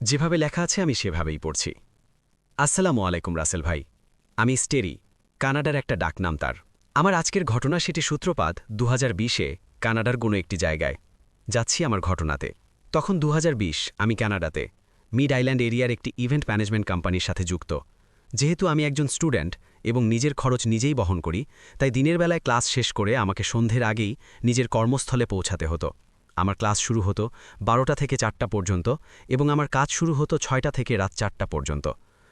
যেভাবে লেখা আছে আমি সেভাবেই পড়ছি। আসসালামু আলাইকুম রাসেল ভাই। আমি স্টেরি, কানাডার একটা ডাকনাম তার। আমার আজকের ঘটনা সেটি সূত্রপাত 2020-এ কানাডার কোনো একটি জায়গায়। যাচ্ছি আমার ঘটনাতে। তখন 2020 আমি কানাডাতে মিড আইল্যান্ড এরিয়ার একটি ইভেন্ট ম্যানেজমেন্ট কোম্পানির সাথে যুক্ত। যেহেতু আমি একজন স্টুডেন্ট এবং নিজের খরচ নিজেই বহন করি, তাই দিনের বেলায় ক্লাস শেষ করে আমাকে সন্ধ্যের আগেই নিজের কর্মস্থলে পৌঁছাতে হতো। আমার ক্লাস শুরু হতো 12টা থেকে 4টা পর্যন্ত এবং আমার কাজ শুরু হতো 6টা থেকে রাত 4টা পর্যন্ত।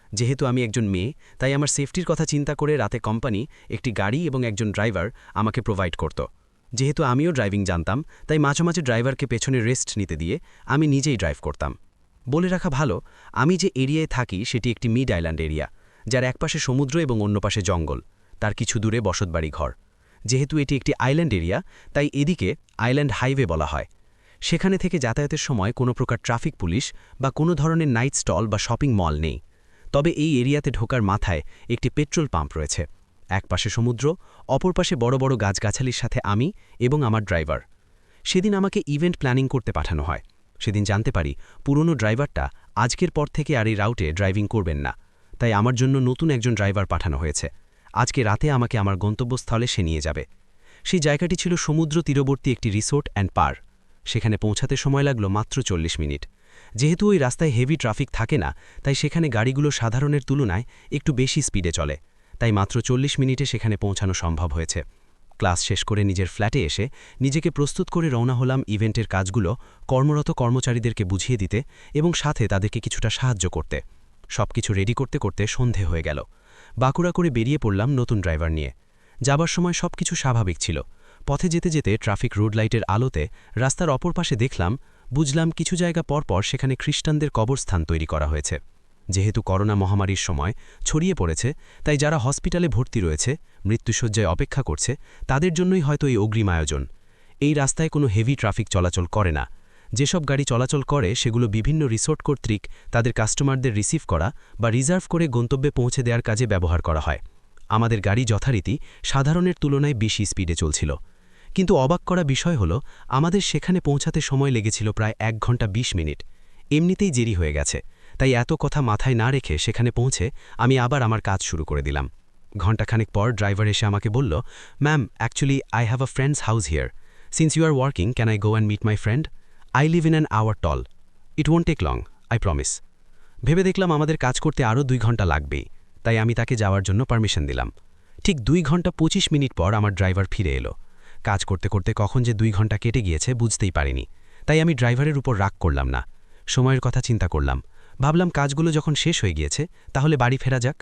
যেহেতু আমি একজন মেয়ে, তাই আমার সেফটির কথা চিন্তা করে রাতে কোম্পানি একটি গাড়ি এবং একজন ড্রাইভার আমাকে প্রোভাইড করত। যেহেতু আমিও ড্রাইভিং জানতাম, তাই মাঝে মাঝে ড্রাইভারকে পেছনে রেস্ট নিতে দিয়ে আমি নিজেই ড্রাইভ করতাম। বলে রাখা ভালো, আমি যে এরিয়ায় থাকি সেটি একটি মিড আইল্যান্ড এরিয়া, যার একপাশে সমুদ্র এবং অন্য পাশে জঙ্গল, তার কিছু দূরে বসতবাড়ি ঘর। যেহেতু এটি একটি আইল্যান্ড এরিয়া, তাই এদিকে আইল্যান্ড হাইওয়ে বলা হয়। সেখানে থেকে যাতায়াতের সময় কোনো প্রকার ট্রাফিক পুলিশ বা কোনো ধরনের নাইট স্টল বা শপিং মল নেই। তবে এই এরিয়াতে ঢোকার মাথায় একটি পেট্রোল পাম্প রয়েছে। এক পাশে সমুদ্র, অপর পাশে বড় বড় গাছগাছালির সাথে আমি এবং আমার ড্রাইভার। সেদিন আমাকে ইভেন্ট প্ল্যানিং করতে পাঠানো হয়। সেদিন জানতে পারি পুরনো ড্রাইভারটা আজকের পর থেকে আর এই রাউটে ড্রাইভিং করবেন না। তাই আমার জন্য নতুন একজন ড্রাইভার পাঠানো হয়েছে। আজকে রাতে আমাকে আমার গন্তব্যস্থলে সে নিয়ে যাবে। সেই জায়গাটি ছিল সমুদ্র তীরবর্তী একটি রিসোর্ট অ্যান্ড পার। সেখানে পৌঁছাতে সময় লাগলো মাত্র 40 মিনিট। যেহেতু ওই রাস্তায় হেভি ট্রাফিক থাকে না, তাই সেখানে গাড়িগুলো সাধারণের তুলনায় একটু বেশি স্পিডে চলে। তাই মাত্র 40 মিনিটে সেখানে পৌঁছানো সম্ভব হয়েছে। ক্লাস শেষ করে নিজের ফ্ল্যাটে এসে নিজেকে প্রস্তুত করে রওনা হলাম ইভেন্টের কাজগুলো কর্মরত কর্মচারীদেরকে বুঝিয়ে দিতে এবং সাথে তাদেরকে কিছুটা সাহায্য করতে। সবকিছু রেডি করতে করতে সন্ধে হয়ে গেল। বাঁকুড়া করে বেরিয়ে পড়লাম নতুন ড্রাইভার নিয়ে। যাবার সময় সবকিছু স্বাভাবিক ছিল। পথে যেতে যেতে ট্রাফিক রোড লাইটের আলোতে রাস্তার অপর পাশে বুঝলাম কিছু জায়গা পরপর সেখানে খ্রিস্টানদের কবরস্থান তৈরি করা হয়েছে। যেহেতু করোনা মহামারীর সময় ছড়িয়ে পড়েছে, তাই যারা হসপিটালে ভর্তি রয়েছে, মৃত্যুশয্যায় অপেক্ষা করছে, তাদের জন্যই হয়তো এই অগ্রিম আয়োজন। এই রাস্তায় কোনো হেভি ট্রাফিক চলাচল করে না। যেসব গাড়ি চলাচল করে সেগুলো বিভিন্ন রিসোর্ট কর্তৃক তাদের কাস্টমারদের রিসিভ করা বা রিজার্ভ করে গন্তব্যে পৌঁছে দেওয়ার কাজে ব্যবহার করা হয়। আমাদের গাড়ি যথারীতি সাধারণের তুলনায় বেশি স্পিডে চলছিল। কিন্তু অবাক করা বিষয় হলো, আমাদের সেখানে পৌঁছাতে সময় লেগেছিল প্রায় 1 ঘন্টা 20 মিনিট। এমনিতেই দেরি হয়ে গেছে, তাই এত কথা মাথায় না রেখে সেখানে পৌঁছে আমি আবার আমার কাজ শুরু করে দিলাম। ঘণ্টাখানেক পর ড্রাইভার এসে আমাকে বলল, ma'am, actually I have a friend's house here. Since you are working, can I go and meet my friend? I live in an hour tall. It won't take long, I promise. ভেবে দেখলাম আমাদের কাজ করতে আরও 2 ঘন্টা লাগবেই, তাই আমি তাকে যাওয়ার জন্য পারমিশন দিলাম। ঠিক 2 ঘন্টা 25 মিনিট পর আমার ড্রাইভার ফিরে এলো। কাজ করতে করতে কখন যে 2 ঘন্টা কেটে গিয়েছে বুঝতেই পারিনি। তাই আমি ড্রাইভারের উপর রাগ করলাম না। সময়ের কথা চিন্তা করলাম। ভাবলাম কাজগুলো যখন শেষ হয়ে গিয়েছে তাহলে বাড়ি ফেরা যাক।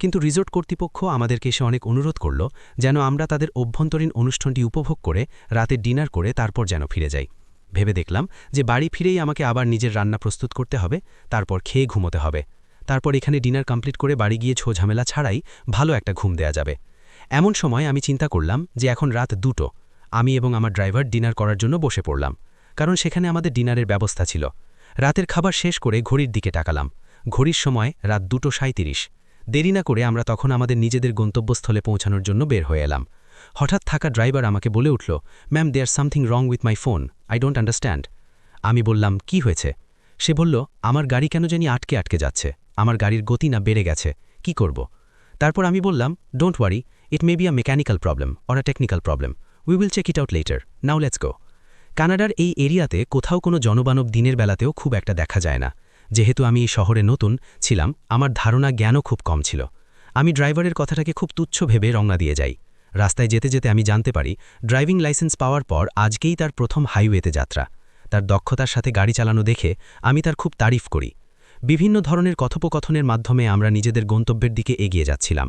কিন্তু রিসোর্ট কর্তৃপক্ষ আমাদেরকে এসে অনেক অনুরোধ করল যেন আমরা তাদের অভ্যন্তরীণ অনুষ্ঠানটি উপভোগ করে রাতে ডিনার করে তারপর যেন ফিরে যাই। ভেবে দেখলাম যে বাড়ি ফিরেই আমাকে আবার নিজের রান্না প্রস্তুত করতে হবে, তারপর খেয়ে ঘুমোতে হবে। তারপর এখানে ডিনার কমপ্লিট করে বাড়ি গিয়ে ঝামেলা ছাড়াই ভালো একটা ঘুম দেয়া যাবে। এমন সময় আমি চিন্তা করলাম যে এখন রাত 2টো। আমি এবং আমার ড্রাইভার ডিনার করার জন্য বসে পড়লাম, কারণ সেখানে আমাদের ডিনারের ব্যবস্থা ছিল। রাতের খাবার শেষ করে ঘড়ির দিকে তাকালাম। ঘড়ির সময় রাত 2:37। দেরি না করে আমরা তখন আমাদের নিজেদের গন্তব্যস্থলে পৌঁছানোর জন্য বের হয়ে এলাম। হঠাৎ থাকা ড্রাইভার আমাকে বলে উঠল, ma'am, there something wrong with my phone, I don't understand. আমি বললাম, কি হয়েছে? সে বলল, আমার গাড়ি কেন জানি আটকে আটকে যাচ্ছে, আমার গাড়ির গতি না বেড়ে গেছে, কি করব? তারপর আমি বললাম, don't worry, it may be a mechanical problem or a technical problem, we will check it out later, now let's go. কানাডার এই এরিয়াতে কোথাও কোনো জনবানব দিনের বেলাতেও খুব একটা দেখা যায় না। যেহেতু আমি এই শহরে নতুন ছিলাম, আমার ধারণা জ্ঞানও খুব কম ছিল। আমি ড্রাইভারের কথাটাকে খুব তুচ্ছ ভেবে রওনা দিয়ে যাই। রাস্তায় যেতে যেতে আমি জানতে পারি ড্রাইভিং লাইসেন্স পাওয়ার পর আজকেই তার প্রথম হাইওয়েতে যাত্রা। তার দক্ষতার সাথে গাড়ি চালানো দেখে আমি তার খুব তারিফ করি। বিভিন্ন ধরনের কথোপকথনের মাধ্যমে আমরা নিজেদের গন্তব্যের দিকে এগিয়ে যাচ্ছিলাম।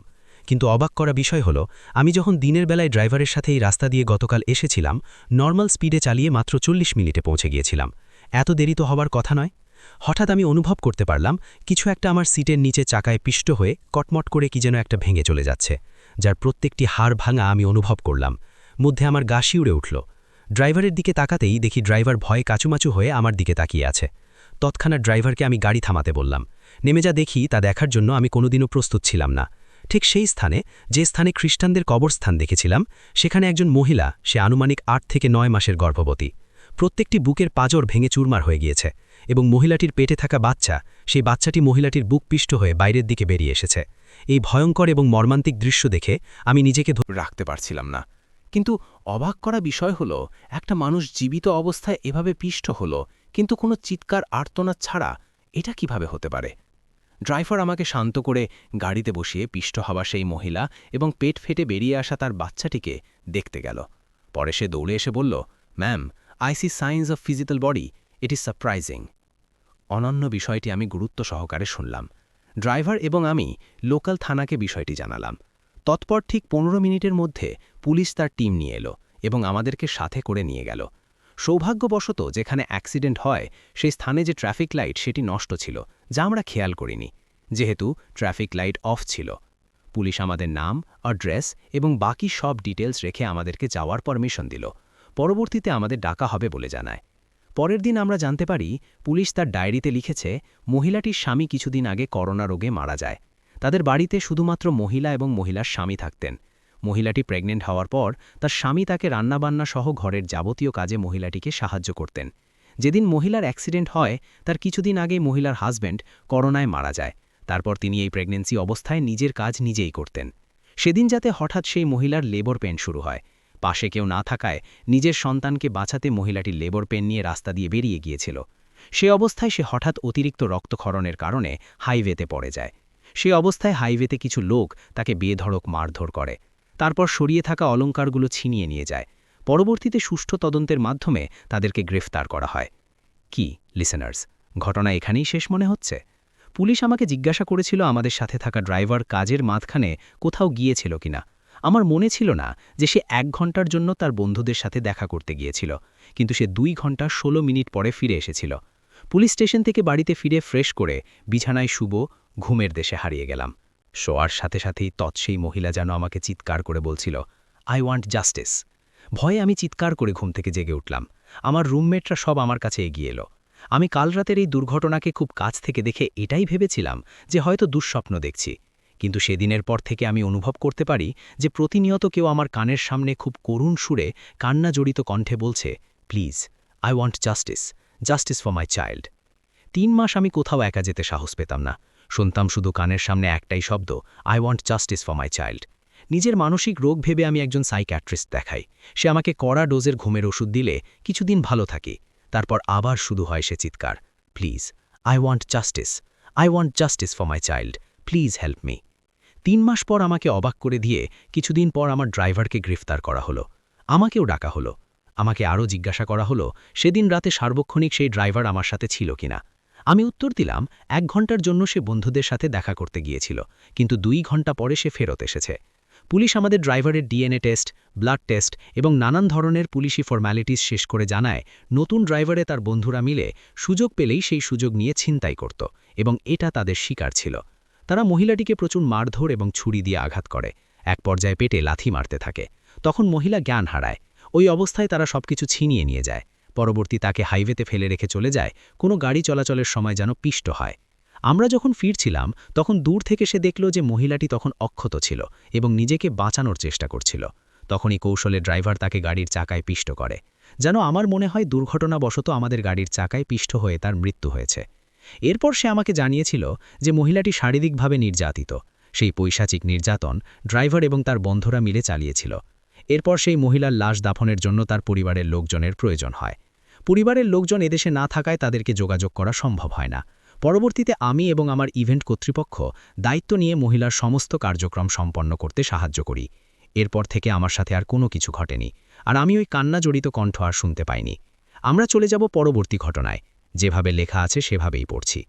কিন্তু অবাক করা বিষয় হলো, আমি যখন দিনের বেলায় ড্রাইভারের সাথে এই রাস্তা দিয়ে গতকাল এসেছিলাম, নর্মাল স্পিডে চালিয়ে মাত্র 40 মিনিটে পৌঁছে গিয়েছিলাম। এত দেরি তো হবার কথা নয়। হঠাৎ আমি অনুভব করতে পারলাম কিছু একটা আমার সিটের নিচে চাকায় পিষ্ট হয়ে কটমট করে কি যেন একটা ভেঙে চলে যাচ্ছে, যার প্রত্যেকটি হাড় ভাঙা আমি অনুভব করলাম। মধ্যে আমার গা শিউরে উঠল। ড্রাইভারের দিকে তাকাতেই দেখি ড্রাইভার ভয়ে কাচুমাচু হয়ে আমার দিকে তাকিয়ে আছে। তৎক্ষণাৎ ড্রাইভারকে আমি গাড়ি থামাতে বললাম। নেমে যা দেখি তা দেখার জন্য আমি কোনোদিনও প্রস্তুত ছিলাম না। ঠিক সেই স্থানে, যে স্থানে খ্রিস্টানদের কবরস্থান দেখেছিলাম, সেখানে একজন মহিলা, সে আনুমানিক 8 থেকে 9 মাসের গর্ভবতী। প্রত্যেকটি বুকের পাঁজর ভেঙে চুরমার হয়ে গিয়েছে এবং মহিলাটির পেটে থাকা বাচ্চা, সেই বাচ্চাটি মহিলাটির বুকপিষ্ট হয়ে বাইরের দিকে বেরিয়ে এসেছে। এই ভয়ঙ্কর এবং মর্মান্তিক দৃশ্য দেখে আমি নিজেকে রাখতে পারছিলাম না। কিন্তু অবাক করা বিষয় হলো, একটা মানুষ জীবিত অবস্থায় এভাবে পিষ্ট হলো, কিন্তু কোনো চিৎকার আর্তনাদ ছাড়া। এটা কিভাবে হতে পারে? ড্রাইভার আমাকে শান্ত করে গাড়িতে বসিয়ে পিষ্ট হওয়া সেই মহিলা এবং পেট ফেটে বেরিয়ে আসা তার বাচ্চাটিকে দেখতে গেল। পরে সে দৌড়ে এসে বলল, ma'am, I see signs of physical body, it is surprising. অনন্য বিষয়টি আমি গুরুত্ব সহকারে শুনলাম। ড্রাইভার এবং আমি লোকাল থানাকে বিষয়টি জানালাম। তৎপর ঠিক 15 মিনিটের মধ্যে পুলিশ তার টিম নিয়ে এলো এবং আমাদেরকে সাথে করে নিয়ে গেল। সৌভাগ্যবশত যেখানে অ্যাক্সিডেন্ট হয় সেই স্থানে যে ট্রাফিক লাইট সেটি নষ্ট ছিল, যা আমরা খেয়াল করিনি, যেহেতু ট্রাফিক লাইট অফ ছিল। পুলিশ আমাদের নাম, অ্যাড্রেস এবং বাকি সব ডিটেলস রেখে আমাদেরকে যাওয়ার পারমিশন দিল। পরবর্তীতে আমাদের ডাকা হবে বলে জানায়। পরের দিন আমরা জানতে পারি, পুলিশ তার ডায়েরিতে লিখেছে মহিলাটির স্বামী কিছুদিন আগে করোনা রোগে মারা যায়। তাদের বাড়িতে শুধুমাত্র মহিলা এবং মহিলার স্বামী থাকতেন। মহিলাটি প্রেগনেন্ট হওয়ার পর তার স্বামী তাকে রান্নাবান্না সহ ঘরের যাবতীয় কাজে মহিলাটিকে সাহায্য করতেন। যেদিন মহিলার অ্যাক্সিডেন্ট হয় তার কিছুদিন আগেই মহিলার হাজব্যান্ড করোনায় মারা যায়। তারপর তিনি এই প্রেগন্যান্সি অবস্থায় নিজের কাজ নিজেই করতেন। সেদিন যাতে হঠাৎ সেই মহিলার লেবর পেন শুরু হয়। পাশে কেউ না থাকায় নিজের সন্তানকে বাঁচাতে মহিলাটি লেবর পেন নিয়ে রাস্তা দিয়ে বেরিয়ে গিয়েছিল। সে অবস্থায় সে হঠাৎ অতিরিক্ত রক্তক্ষরণের কারণে হাইওয়েতে পড়ে যায়। সে অবস্থায় হাইওয়েতে কিছু লোক তাকে বেধড়ক মারধর করে। তারপর সরিয়ে থাকা অলংকারগুলো ছিনিয়ে নিয়ে যায়। পরবর্তীতে সুষ্ঠু তদন্তের মাধ্যমে তাদেরকে গ্রেফতার করা হয়। কি লিসেনার্স, ঘটনা এখানেই শেষ মনে হচ্ছে? পুলিশ আমাকে জিজ্ঞাসা করেছিল আমাদের সাথে থাকা ড্রাইভার কাজের মাঝখানে কোথাও গিয়েছিল কিনা। আমার মনে ছিল না যে সে 1 ঘন্টার জন্য তার বন্ধুদের সাথে দেখা করতে গিয়েছিল, কিন্তু সে 2 ঘন্টা 16 মিনিট পরে ফিরে এসেছিল। পুলিশ স্টেশন থেকে বাড়িতে ফিরে ফ্রেশ করে বিছানায় শুব, ঘুমের দেশে হারিয়ে গেলাম। শোয়ার সাথে সাথেই সেই মহিলা যেন আমাকে চিৎকার করে বলছিল, আই ওয়ান্ট জাস্টিস। ভয়ে আমি চিৎকার করে ঘুম থেকে জেগে উঠলাম। আমার রুমমেটরা সব আমার কাছে এগিয়ে এলো। আমি কাল রাতের এই দুর্ঘটনাকে খুব কাছ থেকে দেখে এটাই ভেবেছিলাম যে হয়তো দুঃস্বপ্ন দেখছি, কিন্তু সেদিনের পর থেকে আমি অনুভব করতে পারি যে প্রতিনিয়ত কেউ আমার কানের সামনে খুব করুণ সুরে কান্না জড়িত কণ্ঠে বলছে, please, I want justice, justice for my child. 3 মাস আমি কোথাও একা যেতে সাহস পেতাম না। শুনতাম শুধু কানের সামনে একটাই শব্দ, I want justice for my child. নিজের মানসিক রোগ ভেবে আমি একজন সাইকিয়াট্রিস্ট দেখাই। সে আমাকে কড়া ডোজের ঘুমের ওষুধ দিলে কিছুদিন ভালো থাকি। তারপর আবার শুধু হয় সে চিৎকার, please, I want justice, I want justice for my child, please help me. 3 মাস পর আমাকে অবাক করে দিয়ে কিছুদিন পর আমার ড্রাইভারকে গ্রেফতার করা হলো। আমাকেও ডাকা হলো। আমাকে আরও জিজ্ঞাসা করা হলো সেদিন রাতে সার্বক্ষণিক সেই ড্রাইভার আমার সাথে ছিল কিনা। আমি উত্তর দিলাম 1 ঘন্টার জন্য সে বন্ধুদের সাথে দেখা করতে গিয়েছিল, কিন্তু 2 ঘন্টা পরে সে ফেরত এসেছে। পুলিশ আমাদের ড্রাইভারের ডিএনএ টেস্ট, ব্লাড টেস্ট এবং নানান ধরনের পুলিশি ফরম্যালিটিস শেষ করে জানায় নতুন ড্রাইভারে তার বন্ধুরা মিলে সুযোগ পেলেই সেই সুযোগ নিয়ে ছিনতাই করত এবং এটা তাদের শিকার ছিল। তারা মহিলাটিকে প্রচুর মারধর এবং ছুরি দিয়ে আঘাত করে। এক পর্যায়ে পেটে লাথি মারতে থাকে। তখন মহিলা জ্ঞান হারায়। ওই অবস্থায় তারা সবকিছু ছিনিয়ে নিয়ে যায়। পরবর্তী তাকে হাইওয়েতে ফেলে রেখে চলে যায়, কোনো গাড়ি চলাচলের সময় যেন পিষ্ট হয়। আমরা যখন ফিরছিলাম তখন দূর থেকে সে দেখল যে মহিলাটি তখন অক্ষত ছিল এবং নিজেকে বাঁচানোর চেষ্টা করছিল। তখনই কৌশলে ড্রাইভার তাকে গাড়ির চাকায় পিষ্ট করে। যেন আমার মনে হয় দুর্ঘটনাবশত আমাদের গাড়ির চাকায় পিষ্ট হয়ে তার মৃত্যু হয়েছে। এরপর সে আমাকে জানিয়েছিল যে মহিলাটি শারীরিকভাবে নির্যাতিত। সেই পৈশাচিক নির্যাতন ড্রাইভার এবং তার বন্ধুরা মিলে চালিয়েছিল। এরপর সেই মহিলার লাশ দাফনের জন্য তার পরিবারের লোকজনের প্রয়োজন হয়। পরিবারের লোকজন এদেশে না থাকায় তাদেরকে যোগাযোগ করা সম্ভব হয় না। পরবর্তীতে আমি এবং আমার ইভেন্ট কর্তৃপক্ষ দায়িত্ব নিয়ে মহিলার সমস্ত কার্যক্রম সম্পন্ন করতে সাহায্য করি। এরপর থেকে আমার সাথে আর কোনো কিছু ঘটেনি, আর আমি ওই কান্না জড়িত কণ্ঠ আর শুনতে পাইনি। আমরা চলে যাব পরবর্তী ঘটনায়। যেভাবে লেখা আছে সেভাবেই পড়ছি।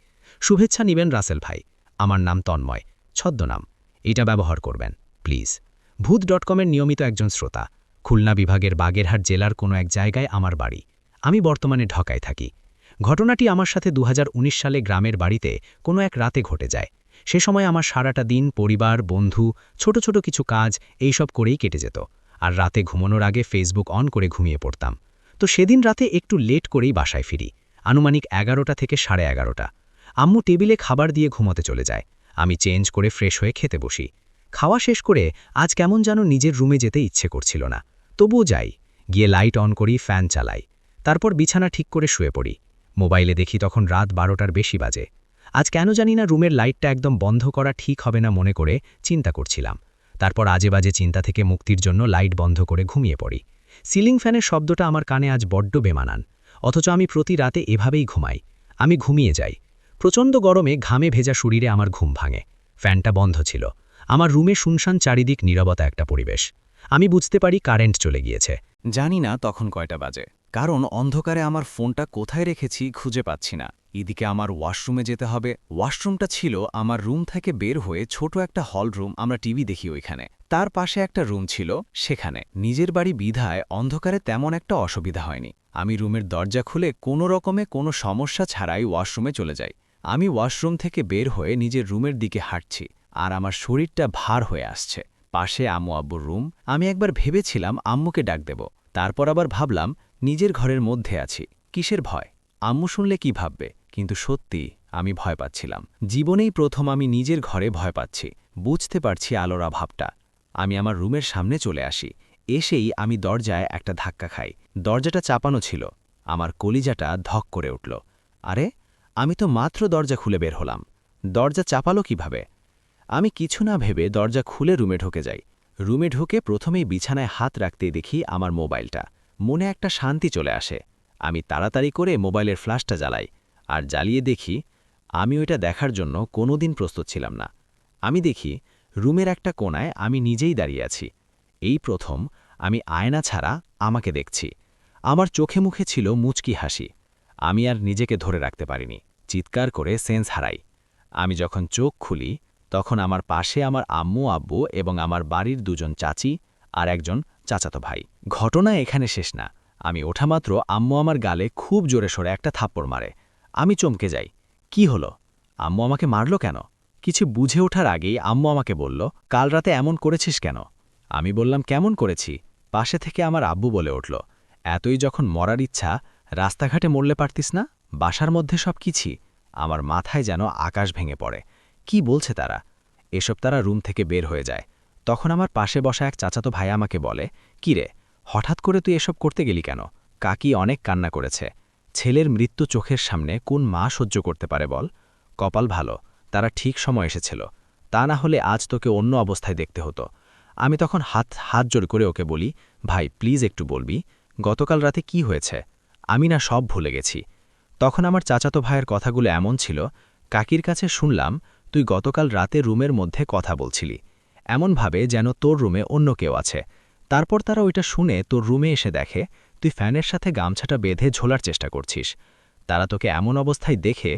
শুভেচ্ছা নিবেন রাসেল ভাই। আমার নাম তন্ময়, ছদ্মনাম। এটা ব্যবহার করবেন প্লিজ। ভূত.কমের নিয়মিত একজন শ্রোতা। খুলনা বিভাগের বাগেরহাট জেলার কোনো এক জায়গায় আমার বাড়ি। আমি বর্তমানে ঢাকায় থাকি। ঘটনাটি আমার সাথে 2019 সালে গ্রামের বাড়িতে কোনো এক রাতে ঘটে যায়। সে সময় আমার সারাটা দিন পরিবার, বন্ধু, ছোট ছোট কিছু কাজ এইসব করেই কেটে যেত, আর রাতে ঘুমানোর আগে ফেসবুক অন করে ঘুমিয়ে পড়তাম। তো সেদিন রাতে একটু লেট করেই বাসায় ফিরি, আনুমানিক 11টা থেকে 11:30। আম্মু টেবিলে খাবার দিয়ে ঘুমোতে চলে যায়। আমি চেঞ্জ করে ফ্রেশ হয়ে খেতে বসি। খাওয়া শেষ করে আজ কেমন যেন নিজের রুমে যেতে ইচ্ছে করছিল না, তবুও যাই। গিয়ে লাইট অন করি, ফ্যান চালাই। তারপর বিছানা ঠিক করে শুয়ে পড়ি। মোবাইলে দেখি তখন রাত 12টার বেশি বাজে। আজ কেন জানি না রুমের লাইটটা একদম বন্ধ করা ঠিক হবে না মনে করে চিন্তা করছিলাম। তারপর আজে বাজে চিন্তা থেকে মুক্তির জন্য লাইট বন্ধ করে ঘুমিয়ে পড়ি। সিলিং ফ্যানের শব্দটা আমার কানে আজ বড্ড বেমানান, অথচ আমি প্রতি রাতে এভাবেই ঘুমাই। আমি ঘুমিয়ে যাই। প্রচণ্ড গরমে ঘামে ভেজা শরীরে আমার ঘুম ভাঙে। ফ্যানটা বন্ধ ছিল। আমার রুমে শুনশান, চারিদিক নীরবতা একটা পরিবেশ। আমি বুঝতে পারি কারেন্ট চলে গিয়েছে। জানি না তখন কয়টা বাজে, কারণ অন্ধকারে আমার ফোনটা কোথায় রেখেছি খুঁজে পাচ্ছি না। এদিকে আমার ওয়াশরুমে যেতে হবে। ওয়াশরুমটা ছিল আমার রুম থেকে বের হয়ে ছোট একটা হল রুম, আমরা টিভি দেখি ওইখানে। তার পাশে একটা রুম ছিল, সেখানে। নিজের বাড়ি বিধায় অন্ধকারে তেমন একটা অসুবিধা হয়নি। আমি রুমের দরজা খুলে কোনো রকমে কোনো সমস্যা ছাড়াই ওয়াশরুমে চলে যাই। আমি ওয়াশরুম থেকে বের হয়ে নিজের রুমের দিকে হাঁটছি, আর আমার শরীরটা ভার হয়ে আসছে। পাশে আম্মু আব্বুর রুম। আমি একবার ভেবেছিলাম আম্মুকে ডাক দেব, তারপর আবার ভাবলাম নিজের ঘরের মধ্যে আছি, কিসের ভয়? আম্মু শুনলে কি ভাববে? কিন্তু সত্যি আমি ভয় পাচ্ছিলাম। জীবনেই প্রথম আমি নিজের ঘরে ভয় পাচ্ছি। বুঝতে পারছি আলোরা ভাবটা। আমি আমার রুমের সামনে চলে আসি। এসেই আমি দরজায় একটা ধাক্কা খাই। দরজাটা চাপানো ছিল। আমার কলিজাটা ধক করে উঠল। আরে, আমি তো মাত্র দরজা খুলে বের হলাম। দরজা চাপালো কিভাবে? আমি কিছু না ভেবে দরজা খুলে রুমে ঢুকে যাই। রুমে ঢুকে প্রথমেই বিছানায় হাত রাখতেই দেখি আমার মোবাইলটা। মনে একটা শান্তি চলে আসে। আমি তাড়াতাড়ি করে মোবাইলের ফ্ল্যাশটা জ্বালাই, আর জ্বালিয়ে দেখি। আমি ওইটা দেখার জন্য কোনোদিন প্রস্তুত ছিলাম না। আমি দেখি রুমের একটা কোণায় আমি নিজেই দাঁড়িয়ে আছি। এই প্রথম আমি আয়না ছাড়া আমাকে দেখছি। আমার চোখে মুখে ছিল মুচকি হাসি। আমি আর নিজেকে ধরে রাখতে পারিনি, চিৎকার করে সেন্স হারাই। আমি যখন চোখ খুলি, তখন আমার পাশে আমার আম্মু আব্বু এবং আমার বাড়ির দুজন চাচি আর একজন চাচাতো ভাই। ঘটনা এখানে শেষ না। আমি ওঠামাত্র আম্মু আমার গালে খুব জোরে সোরে একটা থাপ্পড় মারে। আমি চমকে যাই। কি হলো? আম্মু আমাকে মারল কেন? কিছু বুঝে ওঠার আগেই আম্মু আমাকে বলল, কাল রাতে এমন করেছিস কেন? আমি বললাম, কেমন করেছি? পাশে থেকে আমার আব্বু বলে উঠল, এতই যখন মরার ইচ্ছা, রাস্তাঘাটে মরলে পারতিস না? বাসার মধ্যে সব কিছু। আমার মাথায় যেন আকাশ ভেঙে পড়ে। কি বলছে তারা? এসব তারা রুম থেকে বের হয়ে যায়। তখন আমার পাশে বসা এক চাচাতো ভাই আমাকে বলে, কি রে, হঠাৎ করে তুই এসব করতে গেলি কেন? কাকি অনেক কান্না করেছে। ছেলের মৃত্যু চোখের সামনে কোন মা সহ্য করতে পারে বল? কপাল ভালো, তারা ঠিক সময় এসেছিল। তা না হলে আজ তোকে অন্য অবস্থায় দেখতে হতো। আমি তখন হাত জোর করে ওকে বলি, ভাই প্লিজ একটু বলবি, গতকাল রাতে কি হয়েছে? আমি না সব ভুলে গেছি। তখন আমার চাচাতো ভাইয়ের কথাগুলো এমন ছিল, কাকির কাছে শুনলাম তুই গতকাল রাতে রুমের মধ্যে কথা বলছিলি, এমনভাবে যেন তোর রুমে অন্য কেউ আছে। তারপর তারা ওইটা শুনে তোর রুমে এসে দেখে তুই ফ্যানের সাথে গামছাটা বেঁধে ঝোলার চেষ্টা করছিস। তারা তোকে এমন অবস্থায় দেখে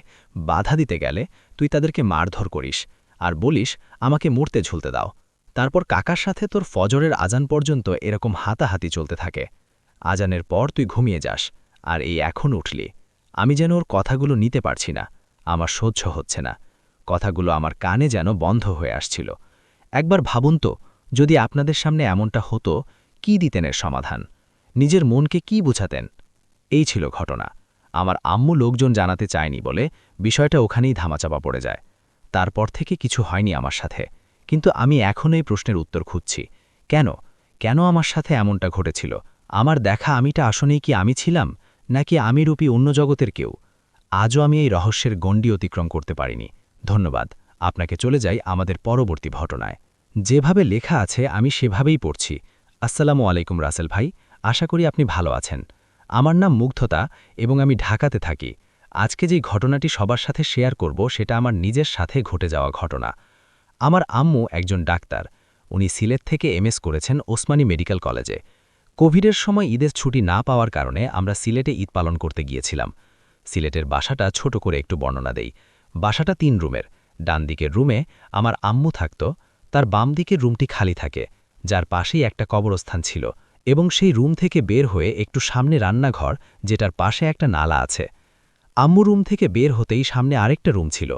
বাধা দিতে গেলে তুই তাদেরকে মারধর করিস আর বলিস আমাকে মরতে ঝুলতে দাও। তারপর কাকার সাথে তোর ফজরের আজান পর্যন্ত এরকম হাতাহাতি চলতে থাকে। আজানের পর তুই ঘুমিয়ে যাস, আর এই এখন উঠলি। আমি যেন ওর কথাগুলো নিতে পারছি না, আমার সহ্য হচ্ছে না। কথাগুলো আমার কানে যেন বন্ধ হয়ে আসছিল। একবার ভাবুন তো, যদি আপনাদের সামনে এমনটা হতো, কি দিতেন এর সমাধান? নিজের মনকে কি বুঝাতেন? এই ছিল ঘটনা। আমার আম্মু লোকজন জানাতে চায়নি বলে বিষয়টা ওখানেই ধামাচাপা পড়ে যায়। তারপর থেকে কিছু হয়নি আমার সাথে, কিন্তু আমি এখনও এই প্রশ্নের উত্তর খুঁজছি। কেন আমার সাথে এমনটা ঘটেছিল? আমার দেখা আমিটা আসলেই কি আমি ছিলাম, নাকি আমি রূপী অন্য জগতের কেউ? আজও আমি এই রহস্যের গণ্ডি অতিক্রম করতে পারিনি। ধন্যবাদ। আপনাকে চলে যাই আমাদের পরবর্তী ঘটনায়। যেভাবে লেখা আছে আমি সেভাবেই পড়ছি। আসসালামু আলাইকুম রাসেল ভাই, আশা করি আপনি ভালো আছেন। আমার নাম মুগ্ধতা এবং আমি ঢাকাতে থাকি। আজকে যে ঘটনাটি সবার সাথে শেয়ার করব সেটা আমার নিজের সাথে ঘটে যাওয়া ঘটনা। আমার আম্মু একজন ডাক্তার। উনি সিলেট থেকে এমএস করেছেন ওসমানী মেডিকেল কলেজে। কোভিডের সময় ঈদের ছুটি না পাওয়ার কারণে আমরা সিলেটে ঈদ পালন করতে গিয়েছিলাম। সিলেটের বাসাটা ছোট করে একটু বর্ণনা দেই। বাসাটা 3 রুমের। ডান দিকের রুমে আমার আম্মু থাকত, তার বাম দিকের রুমটি খালি থাকে, যার পাশেই একটা কবরস্থান ছিল, এবং সেই রুম থেকে বের হয়ে একটু সামনে রান্নাঘর, যেটার পাশে একটা নালা আছে। আম্মু রুম থেকে বের হতেই সামনে আরেকটা রুম ছিল,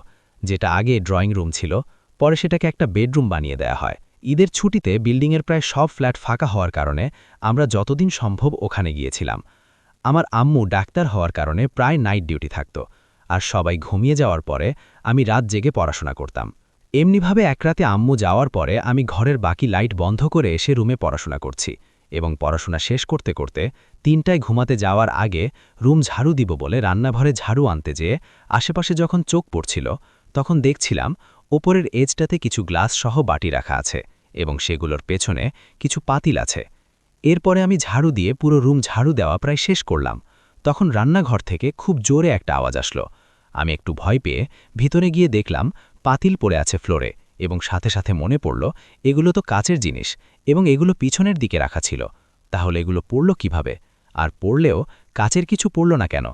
যেটা আগে ড্রয়িং রুম ছিল, পরে সেটাকে একটা বেডরুম বানিয়ে দেয়া হয়। ঈদের ছুটিতে বিল্ডিংয়ের প্রায় সব ফ্ল্যাট ফাঁকা হওয়ার কারণে আমরা যতদিন সম্ভব ওখানে গিয়েছিলাম। আমার আম্মু ডাক্তার হওয়ার কারণে প্রায় নাইট ডিউটি থাকত, আর সবাই ঘুমিয়ে যাওয়ার পরে আমি রাত জেগে পড়াশোনা করতাম। এমনিভাবে এক রাতে আম্মু যাওয়ার পরে আমি ঘরের বাকি লাইট বন্ধ করে এসে রুমে পড়াশোনা করছি। এবং পড়াশোনা শেষ করতে করতে 3টায় ঘুমাতে যাওয়ার আগে রুম ঝাড়ু দিব বলে রান্নাঘরে ঝাড়ু আনতে যেয়ে আশেপাশে যখন চোখ পড়ছিল তখন দেখছিলাম ওপরের এজটাতে কিছু গ্লাস সহ বাটি রাখা আছে এবং সেগুলোর পেছনে কিছু পাতিল আছে। এরপরে আমি ঝাড়ু দিয়ে পুরো রুম ঝাড়ু দেওয়া প্রায় শেষ করলাম, তখন রান্নাঘর থেকে খুব জোরে একটা আওয়াজ আসলো। আমি একটু ভয় পেয়ে ভিতরে গিয়ে দেখলাম পাতিল পড়ে আছে ফ্লোরে এবং সাথে সাথে মনে পড়ল এগুলো তো কাচের জিনিস এবং এগুলো পিছনের দিকে রাখা ছিল, তাহলে এগুলো পড়ল কিভাবে, আর পড়লেও কাচের কিছু পড়ল না কেন?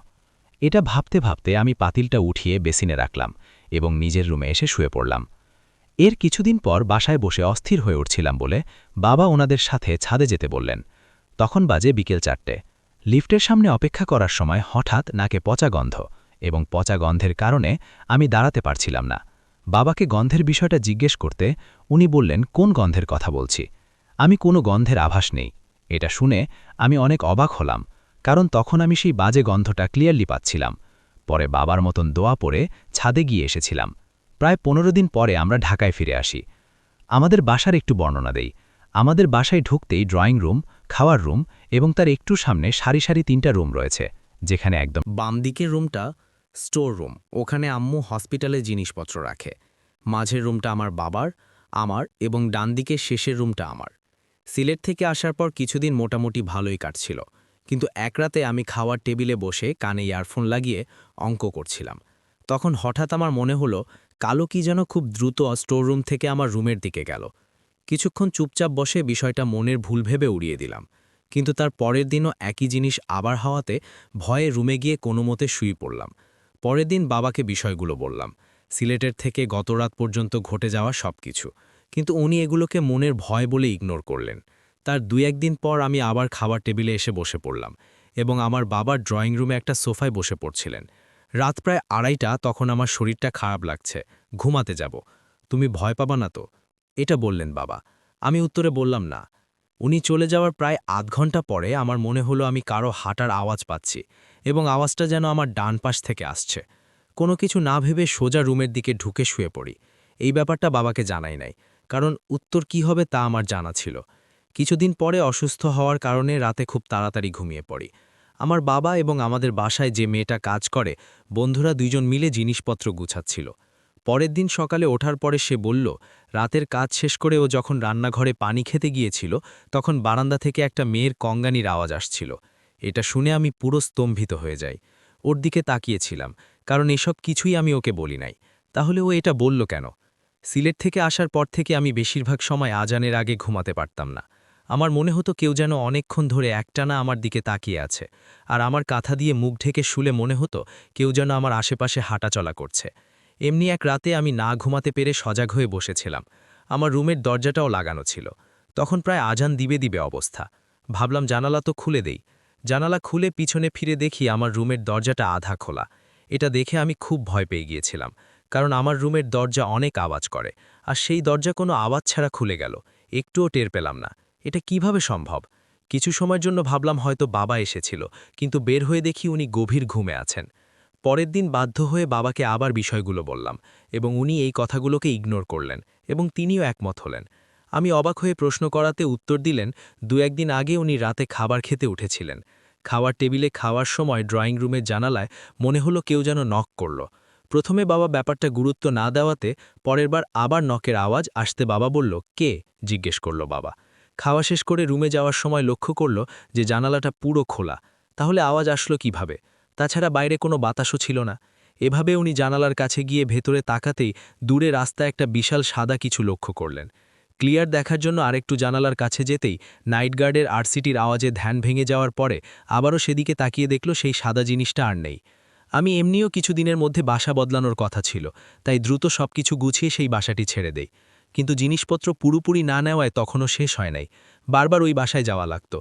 এটা ভাবতে ভাবতে আমি পাতিলটা উঠিয়ে বেসিনে রাখলাম এবং নিজের রুমে এসে শুয়ে পড়লাম। এর কিছুদিন পর বাসায় বসে অস্থির হয়ে উঠছিলাম বলে বাবা ওনাদের সাথে ছাদে যেতে বললেন। তখন বাজে বিকেল 4টে। লিফটের সামনে অপেক্ষা করার সময় হঠাৎ নাকে পচা গন্ধ এবং পচা গন্ধের কারণে আমি দাঁড়াতে পারছিলাম না। বাবাকে গন্ধের বিষয়টা জিজ্ঞেস করতে উনি বললেন কোন গন্ধের কথা বলছি। আমি কোনো গন্ধের আভাস নেই। এটা শুনে আমি অনেক অবাক হলাম, কারণ তখন আমি সেই বাজে গন্ধটা ক্লিয়ারলি পাচ্ছিলাম। পরে বাবার মতন দোয়া পড়ে ছাদে গিয়ে এসেছিলাম। প্রায় 15 দিন পরে আমরা ঢাকায় ফিরে আসি। আমাদের বাসার একটু বর্ণনা দেই। আমাদের বাসায় ঢুকতেই ড্রয়িং রুম, খাওয়ার রুম এবং তার একটু সামনে সারি সারি 3টা রুম রয়েছে, যেখানে একদম বাম দিকের রুমটা স্টোর রুম, ওখানে আম্মু হসপিটালে জিনিসপত্র রাখে। মাঝের রুমটা আমার বাবার, আমার এবং ডান দিকের শেষের রুমটা আমার। সিলেট থেকে আসার পর কিছুদিন মোটামুটি ভালোই কাটছিল, কিন্তু এক রাতে আমি খাওয়ার টেবিলে বসে কানে ইয়ারফোন লাগিয়ে অঙ্ক করছিলাম। তখন হঠাৎ আমার মনে হলো কালো কি যেন খুব দ্রুত স্টোর রুম থেকে আমার রুমের দিকে গেল। কিছুক্ষণ চুপচাপ বসে বিষয়টা মনের ভুল ভেবে উড়িয়ে দিলাম, কিন্তু তার পরের দিনও একই জিনিস আবার হওয়াতে ভয়ে রুমে গিয়ে কোনোমতে শুয়ে পড়লাম। পরের দিন বাবাকে বিষয়গুলো বললাম, সিলেটের থেকে গতরাত পর্যন্ত ঘটে যাওয়া সব কিছু, কিন্তু উনি এগুলোকে মনের ভয় বলে ইগনোর করলেন। তার 2-1 দিন পর আমি আবার খাবার টেবিলে এসে বসে পড়লাম এবং আমার বাবার ড্রয়িং রুমে একটা সোফায় বসে পড়ছিলেন। রাত প্রায় 2:30, তখন আমার শরীরটা খারাপ লাগছে, ঘুমাতে যাব। তুমি ভয় পাবা না তো? এটা বললেন বাবা। আমি উত্তরে বললাম না। উনি চলে যাওয়ার প্রায় আধ ঘন্টা পরে আমার মনে হলো আমি কারো হাঁটার আওয়াজ পাচ্ছি এবং আওয়াজটা যেন আমার ডান পাশ থেকে আসছে। কোনো কিছু না ভেবে সোজা রুমের দিকে ঢুকে শুয়ে পড়ি। এই ব্যাপারটা বাবাকে জানাই নাই, কারণ উত্তর কি হবে তা আমার জানা ছিল। কিছুদিন পরে অসুস্থ হওয়ার কারণে রাতে খুব তাড়াতাড়ি ঘুমিয়ে পড়ি। আমার বাবা এবং আমাদের বাসায় যে মেয়েটা কাজ করে, বন্ধুরা 2 জন মিলে জিনিসপত্র গুছাচ্ছিল। পরের দিন সকালে ওঠার পরে সে বলল, রাতের কাজ শেষ করে ও যখন রান্নাঘরে পানি খেতে গিয়েছিল তখন বারান্দা থেকে একটা মেয়ের কঙ্গানির আওয়াজ আসছিল। এটা শুনে আমি পুরো স্তম্ভিত হয়ে যাই। ওর দিকে তাকিয়েছিলাম, কারণ এসব কিছুই আমি ওকে বলি নাই। তাহলে ও এটা বলল কেন? সিলেট থেকে আসার পর থেকে আমি বেশিরভাগ সময় আজানের আগে ঘুমাতে পারতাম না। আমার মনে হতো কেউ যেন অনেকক্ষণ ধরে একটানা আমার দিকে তাকিয়ে আছে, আর আমার কাঁথা দিয়ে মুখ ঢেকে শুলে মনে হতো কেউ যেন আমার আশেপাশে হাঁটাচলা করছে। এমনি এক রাতে আমি না ঘুমাতে পেরে সজাগ হয়ে বসেছিলাম। আমার রুমের দরজাটাও লাগানো ছিল। তখন প্রায় আজান দিবে দিবে অবস্থা। ভাবলাম জানালা তো খুলে দেই। জানালা খুলে পিছনে ফিরে দেখি আমার রুমের দরজাটা আধা খোলা। এটা দেখে আমি খুব ভয় পেয়ে গিয়েছিলাম, কারণ আমার রুমের দরজা অনেক আওয়াজ করে, আর সেই দরজা কোনো আওয়াজ ছাড়া খুলে গেল, একটুও টের পেলাম না। এটা কিভাবে সম্ভব? কিছু সময়ের জন্য ভাবলাম হয়তো বাবা এসেছিল, কিন্তু বের হয়ে দেখি উনি গভীর ঘুমে আছেন। পরের দিন বাধ্য হয়ে বাবাকে আবার বিষয়গুলো বললাম এবং উনি এই কথাগুলোকে ইগনোর করলেন এবং তিনিও একমত হলেন। আমি অবাক হয়ে প্রশ্ন করাতে উত্তর দিলেন 2-1 দিন আগে উনি রাতে খাবার খেতে উঠেছিলেন। খাওয়ার টেবিলে খাওয়ার সময় ড্রয়িং রুমের জানালায় মনে হলো কেউ যেন নক করল। প্রথমে বাবা ব্যাপারটা গুরুত্ব না দেওয়াতে পরের বার আবার নকের আওয়াজ আসতে বাবা বলল, কে? জিজ্ঞেস করল বাবা। খাওয়া শেষ করে রুমে যাওয়ার সময় লক্ষ্য করল যে জানালাটা পুরো খোলা। তাহলে আওয়াজ আসলো কিভাবে? তাছাড়া বাইরে কোনো বাতাসও ছিল না। এভাবে উনি জানালার কাছে গিয়ে ভেতরে তাকাতেই দূরে রাস্তায় একটা বিশাল সাদা কিছু লক্ষ্য করলেন। ক্লিয়ার দেখার জন্য আরেকটু জানালার কাছে যেতেই নাইট গার্ডের আরসিটির আওয়াজে ধ্যান ভেঙে যাওয়ার পরে আবারও সেদিকে তাকিয়ে দেখল সেই সাদা জিনিসটা আর নেই। আমি এমনিও কিছুদিনের মধ্যে বাসা বদলানোর কথা ছিল, তাই দ্রুত সবকিছু গুছিয়ে সেই বাসাটি ছেড়ে দেই। কিন্তু জিনিসপত্র পুরোপুরি না নেওয়ায় তখনও শেষ হয় নাই। বারবার ওই বাসায় যাওয়া লাগত।